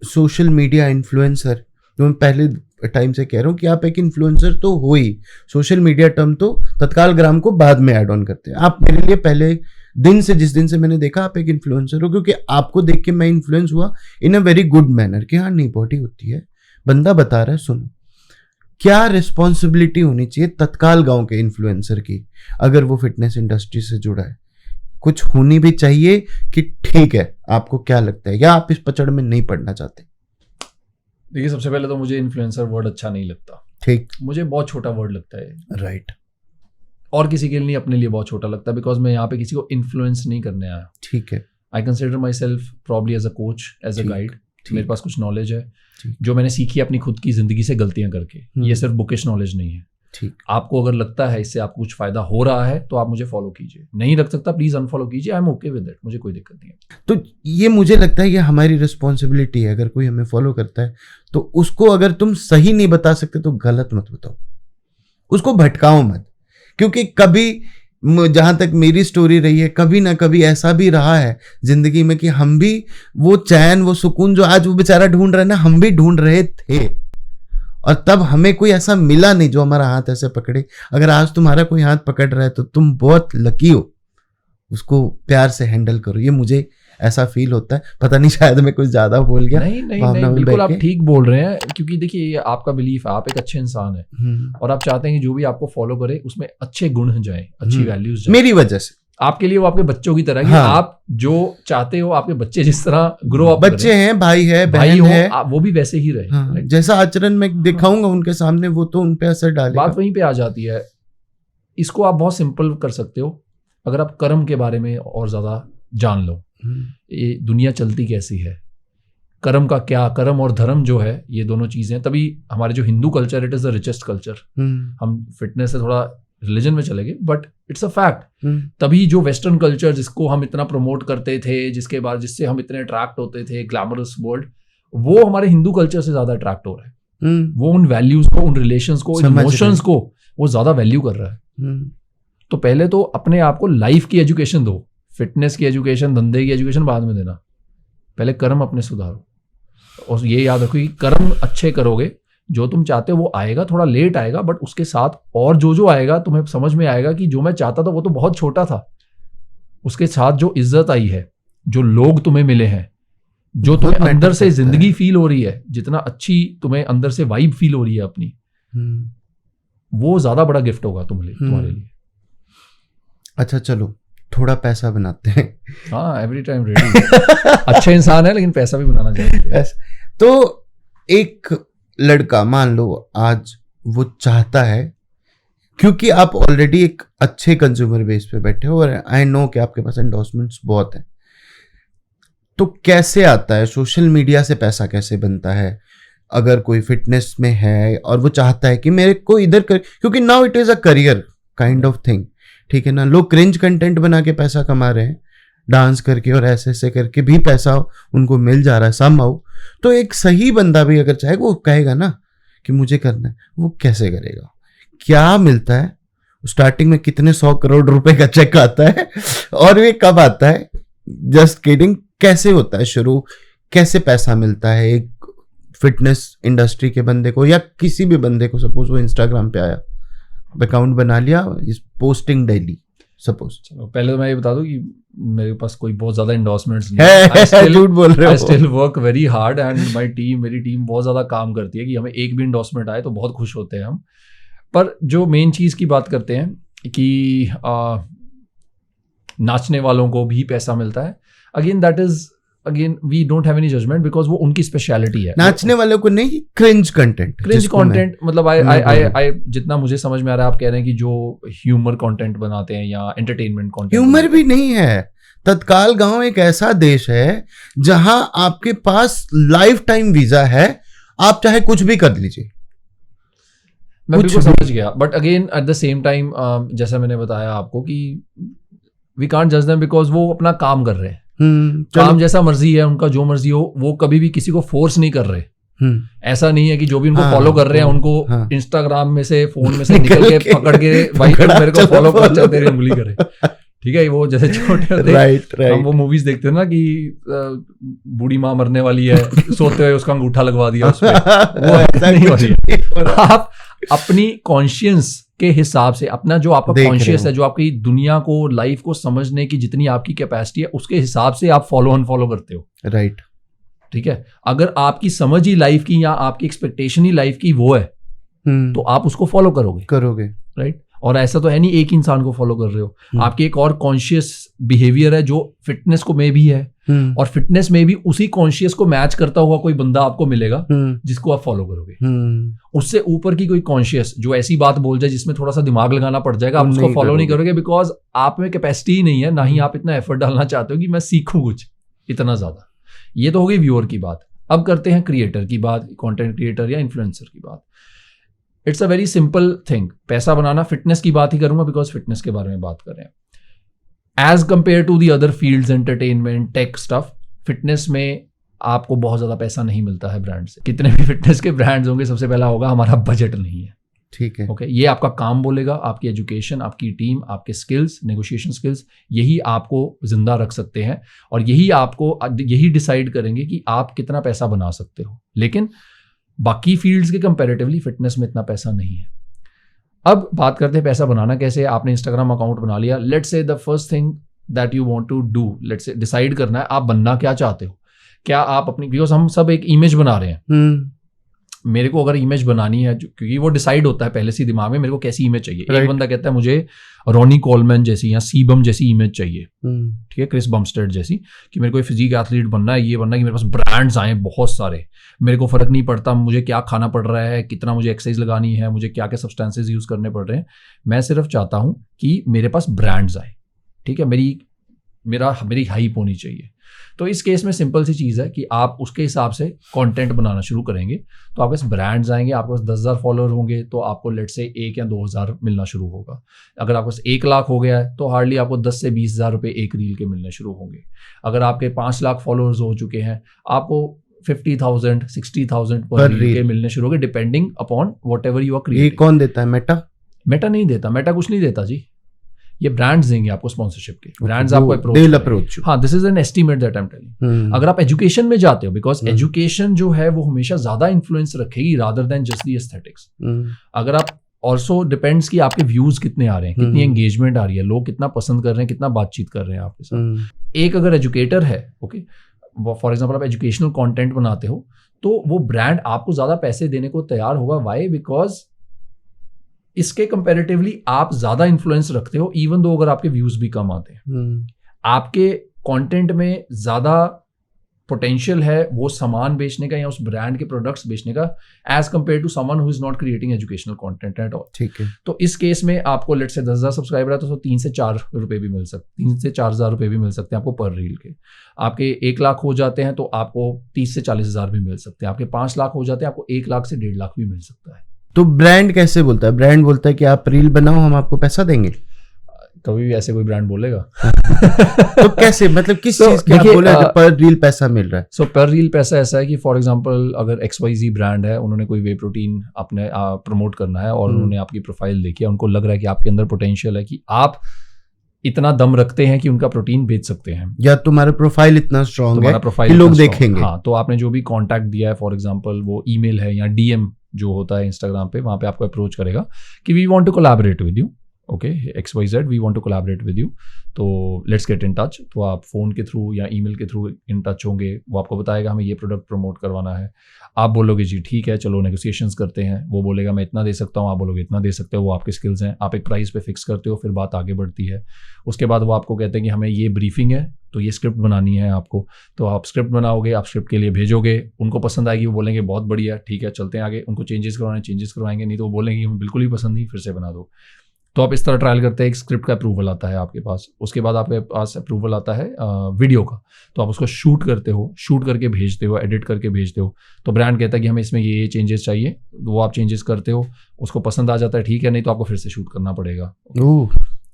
सोशल मीडिया इन्फ्लुएंसर, जो मैं पहले टाइम से कह रहा हूँ कि आप एक इन्फ्लुएंसर तो हो ही, सोशल मीडिया टर्म तो तत्काल ग्राम को बाद में ऐड ऑन करते हैं। आप मेरे लिए पहले दिन से, जिस दिन से मैंने देखा आप एक इन्फ्लुएंसर हो, क्योंकि आपको देख के मैं इन्फ्लुएंस हुआ इन अ वेरी गुड मैनर कि हाँ नहीं, बॉडी होती है, बंदा बता रहा है, सुनो। क्या रिस्पॉन्सिबिलिटी होनी चाहिए तत्काल गांव के इन्फ्लुएंसर की, अगर वो फिटनेस इंडस्ट्री से जुड़ा है? कुछ होनी भी चाहिए कि ठीक है, आपको क्या लगता है, या आप इस पचड़ में नहीं पड़ना चाहते? देखिए, सबसे पहले तो मुझे इन्फ्लुएंसर वर्ड अच्छा नहीं लगता। ठीक। मुझे बहुत छोटा वर्ड लगता है। राइट। और किसी के लिए नहीं, अपने लिए बहुत छोटा लगता है, बिकॉज मैं यहाँ पे किसी को इन्फ्लुएंस नहीं करने आया। ठीक है। I consider myself probably as a coach, as a guide. मेरे पास कुछ नॉलेज है जो मैंने सीखी अपनी खुद की जिंदगी से गलतियां करके। ये सिर्फ बुकिश नॉलेज नहीं है। ठीक। आपको अगर लगता है इससे आपको कुछ फायदा हो रहा है तो आप मुझे फॉलो कीजिए, नहीं रख सकता प्लीज अनफॉलो कीजिए, I am okay with it, मुझे कोई दिक्कत नहीं है। तो ये मुझे लगता है ये हमारी रिस्पॉन्सिबिलिटी है, अगर कोई हमें फॉलो करता है तो उसको अगर तुम सही नहीं बता सकते तो गलत मत बताओ, उसको भटकाओ मत। क्योंकि कभी, जहां तक मेरी स्टोरी रही है, कभी ना कभी ऐसा भी रहा है जिंदगी में कि हम भी वो चैन, वो सुकून जो आज वो बेचारा ढूंढ रहा है ना, हम भी ढूंढ रहे थे, और तब हमें कोई ऐसा मिला नहीं जो हमारा हाथ ऐसे पकड़े। अगर आज तुम्हारा कोई हाथ पकड़ रहा है तो तुम बहुत लकी हो, उसको प्यार से हैंडल करो। ये मुझे ऐसा फील होता है, पता नहीं शायद मैं कुछ ज्यादा बोल गया। नहीं, बिल्कुल आप ठीक बोल रहे हैं, क्योंकि देखिए ये आपका बिलीफ है, आप एक अच्छे इंसान है और आप चाहते हैं कि जो भी आपको फॉलो करे उसमें अच्छे गुण जाए, अच्छी वैल्यूज जाए। मेरी वजह से आपके लिए वो आपके बच्चों की तरह, हाँ। आप जो चाहते हो आपके बच्चे जिस तरह ग्रो अप, बच्चे हैं, भाई है, बहन है, वो भी वैसे ही रहे, हाँ। जैसा आचरण मैं दिखाऊंगा उनके सामने वो तो उन पे असर डालेगा। बात वहीं पे आ जाती है। इसको आप बहुत सिंपल कर सकते हो अगर आप कर्म के बारे में और ज्यादा जान लो, ये दुनिया चलती कैसी है, कर्म का क्या, कर्म और धर्म जो है ये दोनों चीजें, तभी हमारे जो Hindu culture, it is the richest culture. हम फिटनेस से थोड़ा रिलीजन में चले गए, बट इट्स अ फैक्ट। तभी जो वेस्टर्न कल्चर जिसको हम इतना प्रमोट करते थे, जिसके बाद जिससे हम इतने अट्रैक्ट होते थे, ग्लैमरस वर्ल्ड, वो हमारे हिंदू कल्चर से ज्यादा अट्रैक्ट हो रहा है। वो उन वैल्यूज को, उन रिलेशंस को, इमोशंस को वो ज्यादा वैल्यू कर रहा है। तो पहले तो अपने आप को लाइफ की एजुकेशन दो, फिटनेस की एजुकेशन, धंधे की एजुकेशन बाद में देना, पहले कर्म अपने सुधारो। और ये याद रखो कि कर्म अच्छे करोगे, जो तुम चाहते हो वो आएगा, थोड़ा लेट आएगा, बट उसके साथ और जो आएगा तुम्हें समझ में आएगा कि जो मैं चाहता था वो तो बहुत छोटा था। उसके साथ जो इज्जत आई है, जो लोग तुम्हें मिले हैं, जो तुम्हें अंदर से जिंदगी फील हो रही है, जितना अच्छी तुम्हें अंदर से वाइब फील हो रही है अपनी, वो ज्यादा बड़ा गिफ्ट होगा तुम्हारे लिए। अच्छा चलो थोड़ा पैसा बनाते हैं। हाँ, एवरी टाइम रेडी। अच्छे इंसान है लेकिन पैसा भी बनाना चाहिए। तो एक लड़का मान लो आज वो चाहता है, क्योंकि आप ऑलरेडी एक अच्छे कंज्यूमर बेस पे बैठे हो और आई नो कि आपके पास एंडोर्समेंट्स बहुत हैं, तो कैसे आता है सोशल मीडिया से पैसा कैसे बनता है? अगर कोई फिटनेस में है और वो चाहता है कि मेरे को इधर कर, क्योंकि now it is a career kind of thing, ठीक है ना। लोग क्रिंज कंटेंट बना के पैसा कमा रहे हैं, डांस करके और ऐसे करके भी पैसा उनको मिल जा रहा है समहाउ। तो एक सही बंदा भी अगर चाहे, वो कहेगा ना कि मुझे करना है, वो कैसे करेगा? क्या मिलता है स्टार्टिंग में? कितने 100 करोड़ रुपए का चेक आता है और ये कब आता है? Just kidding. कैसे होता है शुरू, कैसे पैसा मिलता है एक फिटनेस इंडस्ट्री के बंदे को या किसी भी बंदे को? सपोज वो इंस्टाग्राम पे आया, अकाउंट बना लिया, इस पोस्टिंग डेली सपोज। चलो पहले तो मैं ये बता दूं कि मेरे पास कोई बहुत ज्यादा एंडोर्समेंट्स नहीं है। झूठ बोल रहे हो। I still work very hard and मेरी टीम बहुत ज्यादा काम करती है कि हमें एक भी एंडोर्समेंट आए तो बहुत खुश होते हैं हम। पर जो मेन चीज की बात करते हैं कि नाचने वालों को भी पैसा मिलता है, again we don't have any judgement because वो उनकी स्पेशलिटी है। नाचने वालों को नहीं, क्रिंज कंटेंट मतलब आई जितना मुझे समझ में आ रहा है आप कह रहे हैं कि जो ह्यूमर कंटेंट बनाते हैं या एंटरटेनमेंट कंटेंट। ह्यूमर भी नहीं है। तत्काल गांव एक ऐसा देश है जहां आपके पास लाइफ टाइम वीजा है, आप चाहे कुछ भी कर लीजिए। मैं बिल्कुल समझ गया, but again at the same time जैसा मैंने बताया आपको कि वी कांट जज देम बिकॉज वो अपना काम कर रहे हैं। काम जैसा मर्जी है उनका, जो मर्जी हो, वो कभी भी किसी को फोर्स नहीं कर रहे। ऐसा नहीं है कि जो भी उनको फॉलो कर रहे हैं उनको इंस्टाग्राम में से, फोन में से निकल के पकड़ के भाई मेरे को फॉलो कर, चल तेरी उंगली करे। ठीक है, वो जैसे छोटे होते हम वो मूवीज देखते हैं ना कि बूढ़ी माँ मरने वाली है, सोते हुए उसका अंगूठा लगवा दिया उसमें, वो नहीं हो रही है। आप अपनी कॉन्शियस के हिसाब से, अपना जो आपका कॉन्शियस है, जो आपकी दुनिया को, लाइफ को समझने की जितनी आपकी कैपेसिटी है, उसके हिसाब से आप फॉलो अनफॉलो करते हो। राइट, ठीक है। अगर आपकी समझ ही लाइफ की या आपकी एक्सपेक्टेशन ही लाइफ की वो है तो आप उसको फॉलो करोगे। राइट। और ऐसा तो है नहीं एक इंसान को फॉलो कर रहे हो, आपकी एक और कॉन्शियस बिहेवियर है जो फिटनेस को में भी है, और फिटनेस में भी उसी कॉन्शियस को मैच करता हुआ कोई बंदा आपको मिलेगा जिसको आप फॉलो करोगे। उससे ऊपर की कोई कॉन्शियस जो ऐसी बात बोल जाए जिसमें थोड़ा सा दिमाग लगाना पड़ जाएगा, आप उसको फॉलो नहीं करोगे बिकॉज आप में कैपेसिटी ही नहीं है, ना ही आप इतना एफर्ट डालना चाहते हो कि मैं सीखूं कुछ इतना ज्यादा। ये तो हो गई व्यूअर की बात। अब करते हैं क्रिएटर की बात, कंटेंट क्रिएटर या इन्फ्लुएंसर की बात। It's a very simple thing, पैसा बनाना। फिटनेस की बात ही करूंगा बिकॉज फिटनेस के बारे में बात कर रहे हैं। As compare to the other fields, entertainment, tech stuff, fitness में आपको बहुत ज्यादा पैसा नहीं मिलता है ब्रांड से। कितने भी फिटनेस के ब्रांड्स होंगे, सबसे पहला होगा हमारा बजट नहीं है। ठीक है, ओके। ये आपका काम बोलेगा, आपकी एजुकेशन, आपकी टीम, आपके स्किल्स, नेगोशिएशन स्किल्स, यही आपको जिंदा रख सकते हैं और यही डिसाइड करेंगे कि आप कितना पैसा बना सकते हो। लेकिन बाकी फील्ड्स के कंपैरेटिवली फिटनेस में इतना पैसा नहीं है। अब बात करते हैं पैसा बनाना कैसे। आपने इंस्टाग्राम अकाउंट बना लिया, let's say the first thing that you want to do, let's say decide करना है आप बनना क्या चाहते हो, क्या आप अपनी, बिकॉज हम सब एक इमेज बना रहे हैं, मेरे को अगर इमेज बनानी है, क्योंकि वो डिसाइड होता है पहले से दिमाग में मेरे को कैसी इमेज चाहिए। एक बंदा कहता है मुझे रॉनी कोलमैन जैसी या सीबम जैसी इमेज चाहिए, ठीक है, क्रिस बमस्टेड जैसी, कि मेरे को फिजिक एथलीट बनना है, ये बनना है कि मेरे पास ब्रांड्स आए बहुत सारे, मेरे को फर्क नहीं पड़ता मुझे क्या खाना पड़ रहा है, कितना मुझे एक्सरसाइज लगानी है, मुझे क्या क्या सब्सटेंसेज यूज करने पड़ रहे हैं, मैं सिर्फ चाहता हूं कि मेरे पास ब्रांड्स आए, ठीक है, मेरी हाइप होनी चाहिए। तो इस केस में सिंपल सी चीज़ है कि आप उसके हिसाब से कंटेंट बनाना शुरू करेंगे, तो आपके पास ब्रांड्स आएंगे, आपके पास 10,000 फॉलोअर होंगे तो आपको लेट से 1 या 2,000 मिलना शुरू होगा। अगर आपके पास 1 लाख हो गया है तो हार्डली आपको 10 से 20,000 रुपये एक रील के मिलने शुरू होंगे। अगर आपके 5 लाख फॉलोअर्स हो चुके हैं, आपको 50,000 60,000 पर रील के मिलने शुरू होंगे, depending upon whatever you are creating. ये कौन देता है? मेटा नहीं देता, मेटा कुछ नहीं देता जी, ये ब्रांड्स देंगे आपको स्पॉन्सरशिप के, ब्रांड्स आपको अप्रोच। हाँ, this is an estimate that I am telling. अगर आप एजुकेशन में जाते हो, बिकॉज एजुकेशन जो है वो हमेशा ज्यादा इन्फ्लुएंस रखेगी rather than just the aesthetics. अगर आप ऑल्सो डिपेंड्स कि आपके व्यूज कितने आ रहे हैं, कितनी एंगेजमेंट आ रही है, लोग कितना पसंद कर रहे हैं, कितना बातचीत कर रहे हैं आपके साथ। एक अगर एजुकेटर है, ओके, फॉर एग्जाम्पल आप एजुकेशनल कॉन्टेंट बनाते हो, तो वो ब्रांड आपको ज्यादा पैसे देने को तैयार होगा। वाई? बिकॉज इसके कंपैरेटिवली आप ज्यादा इन्फ्लुएंस रखते हो, इवन दो अगर आपके व्यूज भी कम आते हैं। आपके कंटेंट में ज्यादा पोटेंशियल है वो सामान बेचने का या उस ब्रांड के प्रोडक्ट्स बेचने का, as compare to someone who is not creating educational content at all. ठीक है। तो इस केस में आपको लेट से 10,000 सब्सक्राइबर है तो 3 से 4 रुपए भी मिल सकते, 3 से 4,000 रुपए भी मिल सकते हैं आपको पर रील के। आपके 1 लाख हो जाते हैं तो आपको 30 से 40,000 भी मिल सकते हैं। आपके 5 लाख हो जाते हैं, आपको 1 लाख से 1.5 लाख भी मिल सकता है। तो ब्रांड कैसे बोलता है? ब्रांड बोलता है कि आप रील बनाओ, हम आपको पैसा देंगे। कभी भी ऐसे कोई ब्रांड बोलेगा? तो कैसे, मतलब किस चीज के आप बोले पर रील पैसा मिल रहा है? सो पर रील पैसा ऐसा है कि फॉर एग्जांपल अगर XYZ ब्रांड है, उन्होंने कोई वे प्रोटीन अपने प्रमोट करना है और उन्होंने आपकी प्रोफाइल देखी है, उनको लग रहा है कि आपके अंदर पोटेंशियल है, कि आप इतना दम रखते हैं कि उनका प्रोटीन बेच सकते हैं, या तुम्हारा प्रोफाइल इतना स्ट्रांग है कि लोग देखेंगे। हाँ, तो आपने जो भी कॉन्टैक्ट दिया है, फॉर एग्जाम्पल वो ईमेल है या DM जो होता है इंस्टाग्राम पे, वहां पे आपको अप्रोच करेगा कि we want to collaborate with you, okay, XYZ we want to collaborate with you, तो लेट्स गेट इन टच। तो आप फोन के थ्रू या ईमेल के थ्रू इन टच होंगे, वो आपको बताएगा हमें ये प्रोडक्ट प्रमोट करवाना है, आप बोलोगे जी ठीक है चलो नेगोशिएशंस करते हैं, वो बोलेगा मैं इतना दे सकता हूँ, आप बोलोगे इतना दे सकते हो, वो आपके स्किल्स हैं, आप एक प्राइस पे फिक्स करते हो, फिर बात आगे बढ़ती है। उसके बाद वो आपको कहते हैं कि हमें ये ब्रीफिंग है, तो ये स्क्रिप्ट बनानी है आपको, तो आप स्क्रिप्ट बनाओगे, आप स्क्रिप्ट के लिए भेजोगे, उनको पसंद आएगी, वो बोलेंगे बहुत बढ़िया, ठीक है चलते हैं आगे, उनको चेंजेस करवाएंगे, नहीं तो वो बोलेंगे हमें बिल्कुल ही पसंद नहीं, फिर से बना दो। तो आप इस तरह ट्रायल करते हैं, एक स्क्रिप्ट का अप्रूवल आता है आपके पास, उसके बाद आपके पास अप्रूवल आता है वीडियो का, तो आप उसको शूट करते हो, शूट करके भेजते हो, एडिट करके भेजते हो, तो ब्रांड कहता है कि हमें इसमें ये चेंजेस चाहिए, वो आप चेंजेस करते हो, उसको पसंद आ जाता है, ठीक है, नहीं तो आपको फिर से शूट करना पड़ेगा।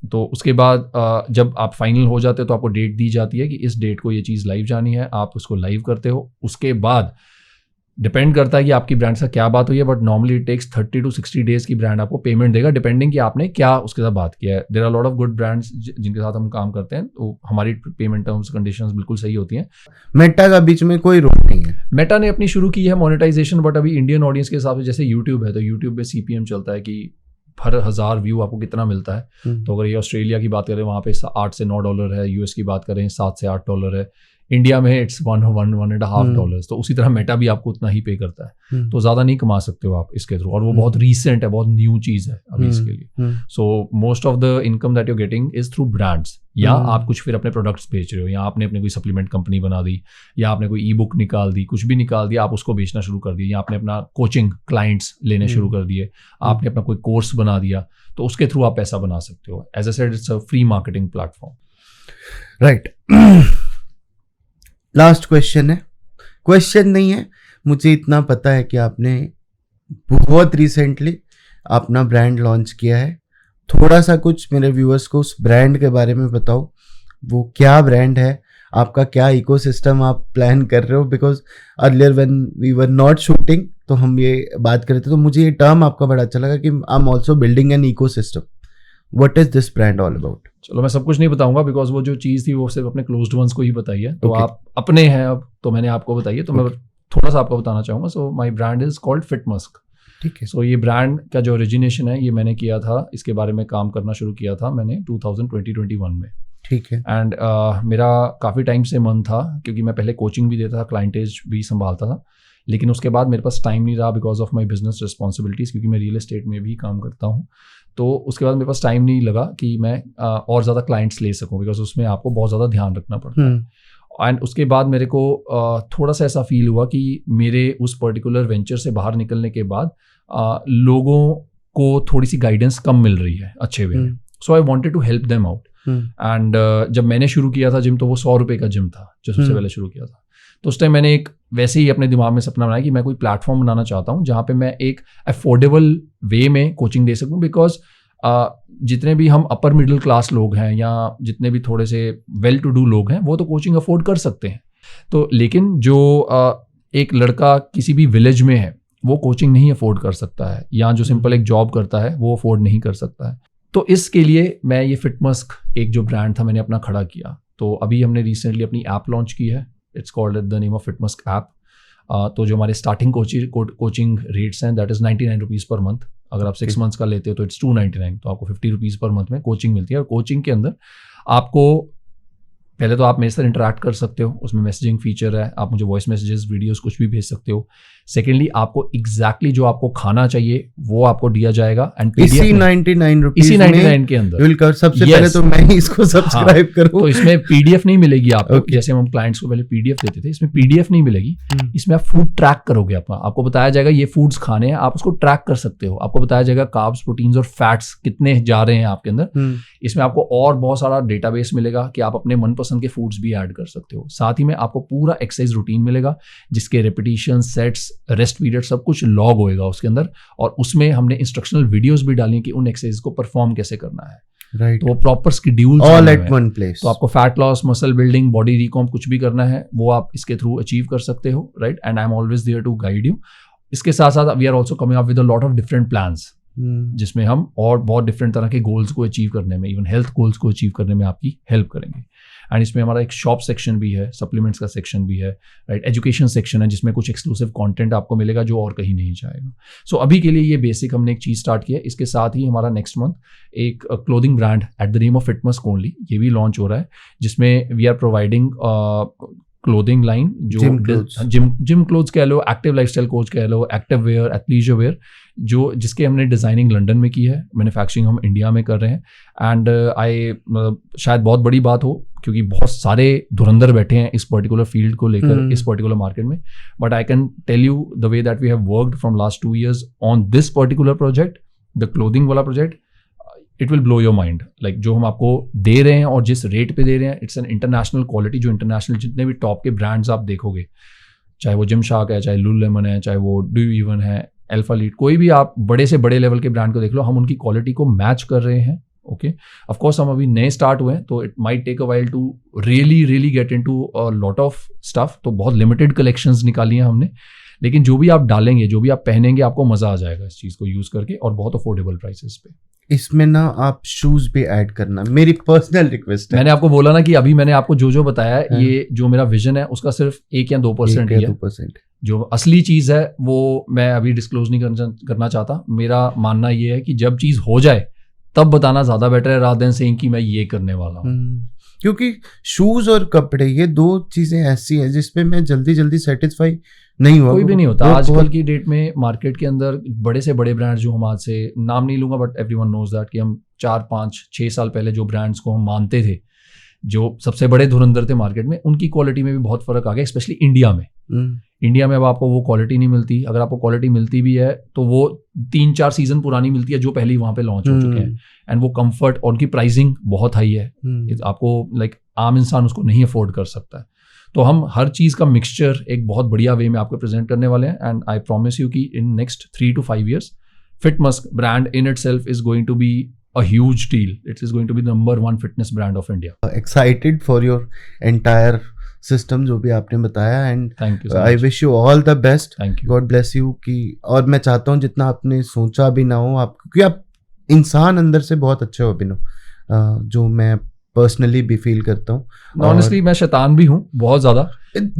तो उसके बाद जब आप फाइनल हो जाते हो तो आपको डेट दी जाती है कि इस डेट को ये चीज़ लाइव जानी है, आप उसको लाइव करते हो। उसके बाद डिपेंड करता है कि आपकी ब्रांड से क्या बात हुई है, but normally it takes 30 to 60 days की ब्रांड आपको पेमेंट देगा, डिपेंडिंग कि आपने क्या उसके साथ बात किया है। There are lot of good brands जिनके साथ हम काम करते हैं, तो हमारी पेमेंट टर्म्स कंडीशंस बिल्कुल सही होती हैं। मेटा का बीच में कोई रोक नहीं है। मेटा ने अपनी शुरू की है मोनेटाइजेशन, बट अभी इंडियन ऑडियंस के हिसाब से जैसे यूट्यूब है, तो यूट्यूब पे CPM चलता है कि हर 1000 व्यू आपको कितना मिलता है। तो अगर ये ऑस्ट्रेलिया की बात करें, वहाँ पे 8 से 9 डॉलर है, US की बात करें 7 से 8 डॉलर है, इंडिया में इट्स $1.5 तो उसी तरह मेटा भी आपको उतना ही पे करता है, तो ज़्यादा नहीं कमा सकते हो आप इसके थ्रू, और वो बहुत रीसेंट है, बहुत न्यू चीज़ है अभी इसके लिए। So most of the income that you getting is through brands, या आप कुछ फिर अपने प्रोडक्ट्स बेच रहे हो, या आपने अपने कोई सप्लीमेंट कंपनी बना दी, या आपने कोई ई-बुक निकाल दी, कुछ भी निकाल दिया, आप उसको बेचना शुरू कर दिए, या आपने अपना कोचिंग क्लाइंट्स लेने शुरू कर दिए, आपने अपना कोई कोर्स बना दिया, तो उसके थ्रू आप पैसा बना सकते हो। As I said, it's a free marketing platform. Right, last question है, क्वेश्चन नहीं है, मुझे इतना पता है कि आपने बहुत रिसेंटली अपना ब्रांड लॉन्च किया है। थोड़ा सा कुछ मेरे व्यूअर्स को उस ब्रांड के बारे में बताओ, वो क्या ब्रांड है, आपका क्या इकोसिस्टम आप प्लान कर रहे हो, because earlier when we were not shooting तो हम ये बात कर रहे थे, तो मुझे ये टर्म आपका बड़ा अच्छा लगा कि I am also building an ecosystem. What is this brand all about? चलो मैं सब कुछ नहीं बताऊंगा, बिकॉज वो जो चीज़ थी वो सिर्फ अपने क्लोज्ड वंस को ही बताई है, तो आप अपने हैं अब, तो मैंने आपको बताई है, तो मैं थोड़ा सा आपको बताना चाहूँगा। So my brand is called Fit Musk. ठीक है। सो ये ब्रांड का जो ओरिजिनेशन है, ये मैंने किया था, इसके बारे में काम करना शुरू किया था मैंने 2021 में। ठीक है। एंड मेरा काफ़ी टाइम से मन था, क्योंकि मैं पहले कोचिंग भी देता था, क्लाइंटेज भी संभालता था, लेकिन उसके बाद मेरे पास टाइम नहीं रहा because of my business responsibilities, क्योंकि मैं रियल एस्टेट में भी काम करता हूँ। तो उसके बाद मेरे पास टाइम नहीं लगा कि मैं और ज़्यादा क्लाइंट्स ले सकूँ, बिकॉज उसमें आपको बहुत ज़्यादा ध्यान रखना पड़ता है। एंड उसके बाद मेरे को थोड़ा सा ऐसा फील हुआ कि मेरे उस पर्टिकुलर वेंचर से बाहर निकलने के बाद लोगों को थोड़ी सी गाइडेंस कम मिल रही है अच्छे वे में। So I wanted to help them out. And जब मैंने शुरू किया था जिम, तो वो 100 रुपये का जिम था जो सबसे पहले शुरू किया था। तो उस टाइम मैंने एक वैसे ही अपने दिमाग में सपना बनाया कि मैं कोई प्लेटफॉर्म बनाना चाहता हूँ जहाँ पे मैं एक अफोर्डेबल वे में कोचिंग दे सकूँ, बिकॉज जितने भी हम अपर मिडिल क्लास लोग हैं या जितने भी थोड़े से वेल टू डू लोग हैं वो तो कोचिंग अफोर्ड कर सकते हैं, तो लेकिन जो एक लड़का किसी भी विलेज में है वो कोचिंग नहीं अफोर्ड कर सकता है, या जो सिंपल एक जॉब करता है वो अफोर्ड नहीं कर सकता है। तो इसके लिए मैं ये फिटमस्क एक जो ब्रांड था मैंने अपना खड़ा किया। तो अभी हमने रिसेंटली अपनी ऐप लॉन्च की है, it's called the name of FitMusk app. तो जो हमारे स्टार्टिंग कोचिंग रेट्स हैं that is 99 rupees per month. अगर आप 6 मंथ्स का लेते हो तो इट्स 299, तो आपको 50 रुपीज़ पर मंथ में कोचिंग मिलती है। और कोचिंग के अंदर आपको पहले तो आप मेरे साथ इंटरेक्ट कर सकते हो, उसमें मैसेजिंग फीचर है, आप मुझे वॉइस मैसेजेस वीडियोस कुछ भी भेज सकते हो। सेकेंडली आपको एग्जैक्टली जो आपको खाना चाहिए वो आपको दिया जाएगा, एंड इसी 99 रुपीस इसी 99 के अंदर सबसे पहले तो मैं ही इसको सब्सक्राइब करूं। तो इसमें पीडीएफ नहीं मिलेगी आपको, जैसे हम क्लाइंट्स को पहले पीडीएफ देते थे, इसमें पीडीएफ नहीं मिलेगी। इसमें आप फूड ट्रैक करोगे अपना, आपको बताया जाएगा ये फूड्स खाने हैं, आप उसको ट्रैक कर सकते हो। आपको बताया जाएगा कार्ब्स, प्रोटीन्स और फैट्स कितने जा रहे हैं आपके अंदर। इसमें आपको और बहुत सारा डेटाबेस मिलेगा कि आप अपने मनपसंद के फूड्स भी ऐड कर सकते हो। साथ ही में आपको पूरा एक्सरसाइज रूटीन मिलेगा जिसके रेपिटेशन, सेट्स, रेस्ट पीरियड सब कुछ लॉग होएगा उसके अंदर, और उसमें हमने इंस्ट्रक्शनल वीडियोस भी डाली कि उन एक्सरसाइज को परफॉर्म कैसे करना है। राइट, तो वो proper schedule all at one place. तो आपको fat loss, muscle building, body recomp कुछ भी करना है वो आप इसके थ्रू अचीव कर सकते हो। Right, and I am always there to guide you. इसके साथ साथ we are also coming up with a lot of different plans, जिसमें हम और बहुत डिफरेंट तरह के गोल्स को अचीव करने में, इवन हेल्थ गोल्स को अचीव करने में आपकी हेल्प करेंगे। एंड इसमें हमारा एक शॉप सेक्शन भी है, सप्लीमेंट्स का सेक्शन भी है, राइट, एजुकेशन सेक्शन है जिसमें कुछ एक्सक्लूसिव कंटेंट आपको मिलेगा जो और कहीं नहीं जाएगा। सो अभी के लिए ये बेसिक हमने एक चीज़ स्टार्ट किया है। इसके साथ ही हमारा नेक्स्ट मंथ एक clothing brand at the name of FitMusk only ये भी लॉन्च हो रहा है, जिसमें we are providing clothing line जो जिम क्लोथ्स कह लो, एक्टिव लाइफस्टाइल कोच कह लो, एक्टिव वेयर, एथलीजर वेयर, जो जिसके हमने डिज़ाइनिंग लंदन में की है, मैन्युफैक्चरिंग हम इंडिया में कर रहे हैं। एंड शायद बहुत बड़ी बात हो क्योंकि बहुत सारे धुरंधर बैठे हैं इस पर्टिकुलर फील्ड को लेकर, इस पर्टिकुलर मार्केट में, but I can tell you the way that we have worked from last 2 years on this particular project, the clothing वाला project, it will blow your mind. Like जो हम आपको दे रहे हैं और जिस रेट पे दे रहे हैं, इट्स एन इंटरनेशनल क्वालिटी। जो इंटरनेशनल जितने भी टॉप के ब्रांड्स आप देखोगे, चाहे वो जिमशार्क है, चाहे लुलुलेमन है, चाहे वो डू इवन है, अल्फा लीड, कोई भी आप बड़े से बड़े लेवल के ब्रांड को देख लो, हम उनकी क्वालिटी को मैच कर रहे हैं। ओके, ऑफ कोर्स हम अभी नए स्टार्ट हुए हैं तो it might take a while to really get into a lot of stuff. तो बहुत लिमिटेड कलेक्शंस निकाली हैं हमने, लेकिन जो भी आप डालेंगे, जो भी आप पहनेंगे, आपको मजा आ जाएगा इस चीज को यूज करके, और बहुत अफोर्डेबल प्राइसेस पे। इसमें ना आप शूज भी ऐड करना, मेरी पर्सनल रिक्वेस्ट है। मैंने आपको बोला ना कि अभी मैंने आपको जो बताया है, ये जो मेरा विजन है उसका सिर्फ 1 या 2% ही है। जो असली चीज है वो मैं अभी डिस्क्लोज नहीं करना चाहता। मेरा मानना ये है कि जब चीज हो जाए तब बताना ज्यादा बेटर है रादर देन सेइंग कि मैं ये करने वाला हूँ। क्योंकि शूज और कपड़े ये 2 चीजें ऐसी हैं जिसपे मैं जल्दी सेटिस्फाई नहीं हुआ, कोई भी नहीं होता आजकल की डेट में। मार्केट के अंदर बड़े से बड़े ब्रांड्स जो हम आज से नाम नहीं लूंगा, बट एवरीवन नोज दैट कि हम 4, 5, 6 साल पहले जो ब्रांड्स को हम मानते थे, जो सबसे बड़े धुरंधर थे मार्केट में, उनकी क्वालिटी में भी बहुत फर्क आ गया, स्पेशली इंडिया में। इंडिया में अब आपको वो क्वालिटी नहीं मिलती। अगर आपको क्वालिटी मिलती भी है तो वो 3-4 सीजन पुरानी मिलती है जो पहले ही वहां पे लॉन्च हो चुके हैं, एंड वो कंफर्ट और उनकी प्राइसिंग बहुत हाई है। आपको लाइक आम इंसान उसको नहीं अफोर्ड कर सकता है। तो हम हर चीज़ का मिक्सचर एक बहुत बढ़िया वे में आपको प्रेजेंट करने वाले हैं, एंड आई प्रॉमिस यू कि in next 3 to 5 years FitMusk brand in itself is going to be a huge deal. It is going to be the number 1 fitness brand of India. Excited for your entire system जो भी आपने बताया, and thank you so I wish you all the best. Thank you. God bless you कि, और मैं चाहता हूँ जितना आपने सोचा भी ना हो, आप क्योंकि आप इंसान अंदर से बहुत अच्छे हो अभिनव, जो मैं पर्सनली भी फील करता हूँ। ऑनेस्टली मैं शैतान भी हूँ बहुत ज्यादा।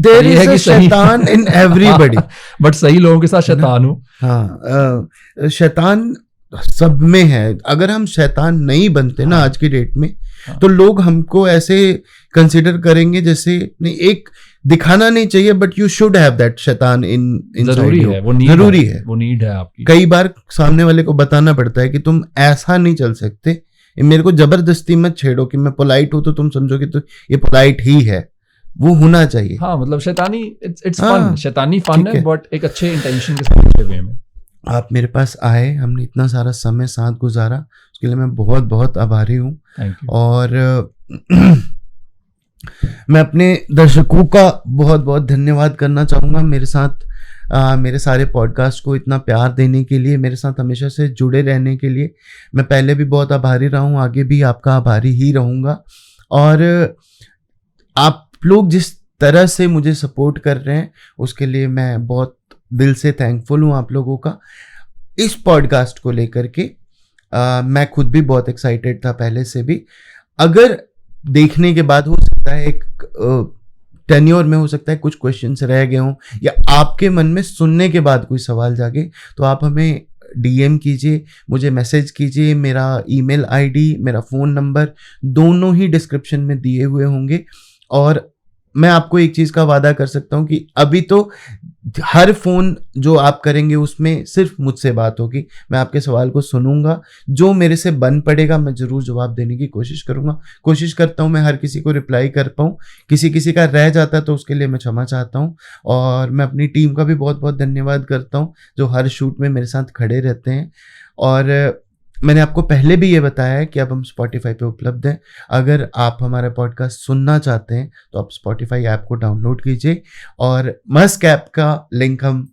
There is a शैतान in everybody. बट सही लोगों के साथ शैतान हूँ। हाँ, शैतान सब में है। अगर हम शैतान नहीं बनते ना आज की डेट में, हाँ। तो लोग हमको ऐसे कंसिडर करेंगे जैसे नहीं, एक दिखाना नहीं चाहिए, but you should have that शैतान इन जरूरी है, वो नीड जरूरी है, वो नीड है आपकी। कई बार सामने वाले को बताना पड़ता है कि तुम ऐसा नहीं चल सकते, मेरे को जबरदस्ती मत छेड़ो कि मैं पोलाइट हूं तो तुम समझो कि तो ये पोलाइट ही है, वो होना चाहिए। हाँ मतलब शैतानी इट्स हाँ, फन, शैतानी फन ठीक है है। बट एक अच्छे इंटेंशन के साथ वे में। आप मेरे पास आए, हमने इतना सारा समय साथ गुजारा, उसके लिए मैं बहुत बहुत आभारी हूँ। Thank you. और मैं अपने दर्शकों का बहुत बहुत धन्यवाद करना चाहूँगा मेरे साथ मेरे सारे पॉडकास्ट को इतना प्यार देने के लिए, मेरे साथ हमेशा से जुड़े रहने के लिए। मैं पहले भी बहुत आभारी रहा हूँ, आगे भी आपका आभारी ही रहूँगा। और आप लोग जिस तरह से मुझे सपोर्ट कर रहे हैं उसके लिए मैं बहुत दिल से थैंकफुल हूँ आप लोगों का। इस पॉडकास्ट को लेकर के मैं खुद भी बहुत एक्साइटेड था पहले से भी। अगर देखने के बाद हो सकता है एक टेन्योर में हो सकता है कुछ क्वेश्चंस रह गए हों, या आपके मन में सुनने के बाद कोई सवाल जागे, तो आप हमें DM कीजिए, मुझे मैसेज कीजिए। मेरा ईमेल ID, मेरा फ़ोन नंबर दोनों ही डिस्क्रिप्शन में दिए हुए होंगे। और मैं आपको एक चीज़ का वादा कर सकता हूँ कि अभी तो हर फ़ोन जो आप करेंगे उसमें सिर्फ मुझसे बात होगी, मैं आपके सवाल को सुनूंगा, जो मेरे से बन पड़ेगा मैं ज़रूर जवाब देने की कोशिश करूंगा। कोशिश करता हूँ मैं हर किसी को रिप्लाई कर पाऊँ, किसी का रह जाता है तो उसके लिए मैं क्षमा चाहता हूँ। और मैं अपनी टीम का भी बहुत बहुत धन्यवाद करता हूँ जो हर शूट में मेरे साथ खड़े रहते हैं। और मैंने आपको पहले भी ये बताया है कि अब हम Spotify पे उपलब्ध हैं। अगर आप हमारा पॉडकास्ट सुनना चाहते हैं तो आप Spotify ऐप को डाउनलोड कीजिए, और मस्क ऐप का लिंक हम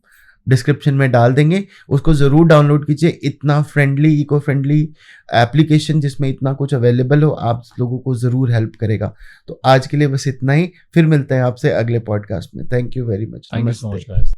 डिस्क्रिप्शन में डाल देंगे, उसको ज़रूर डाउनलोड कीजिए। इतना फ्रेंडली, इको फ्रेंडली एप्लीकेशन जिसमें इतना कुछ अवेलेबल हो, आप लोगों को ज़रूर हेल्प करेगा। तो आज के लिए बस इतना ही, फिर मिलते हैं आपसे अगले पॉडकास्ट में। Thank you very much. Thank you so much guys.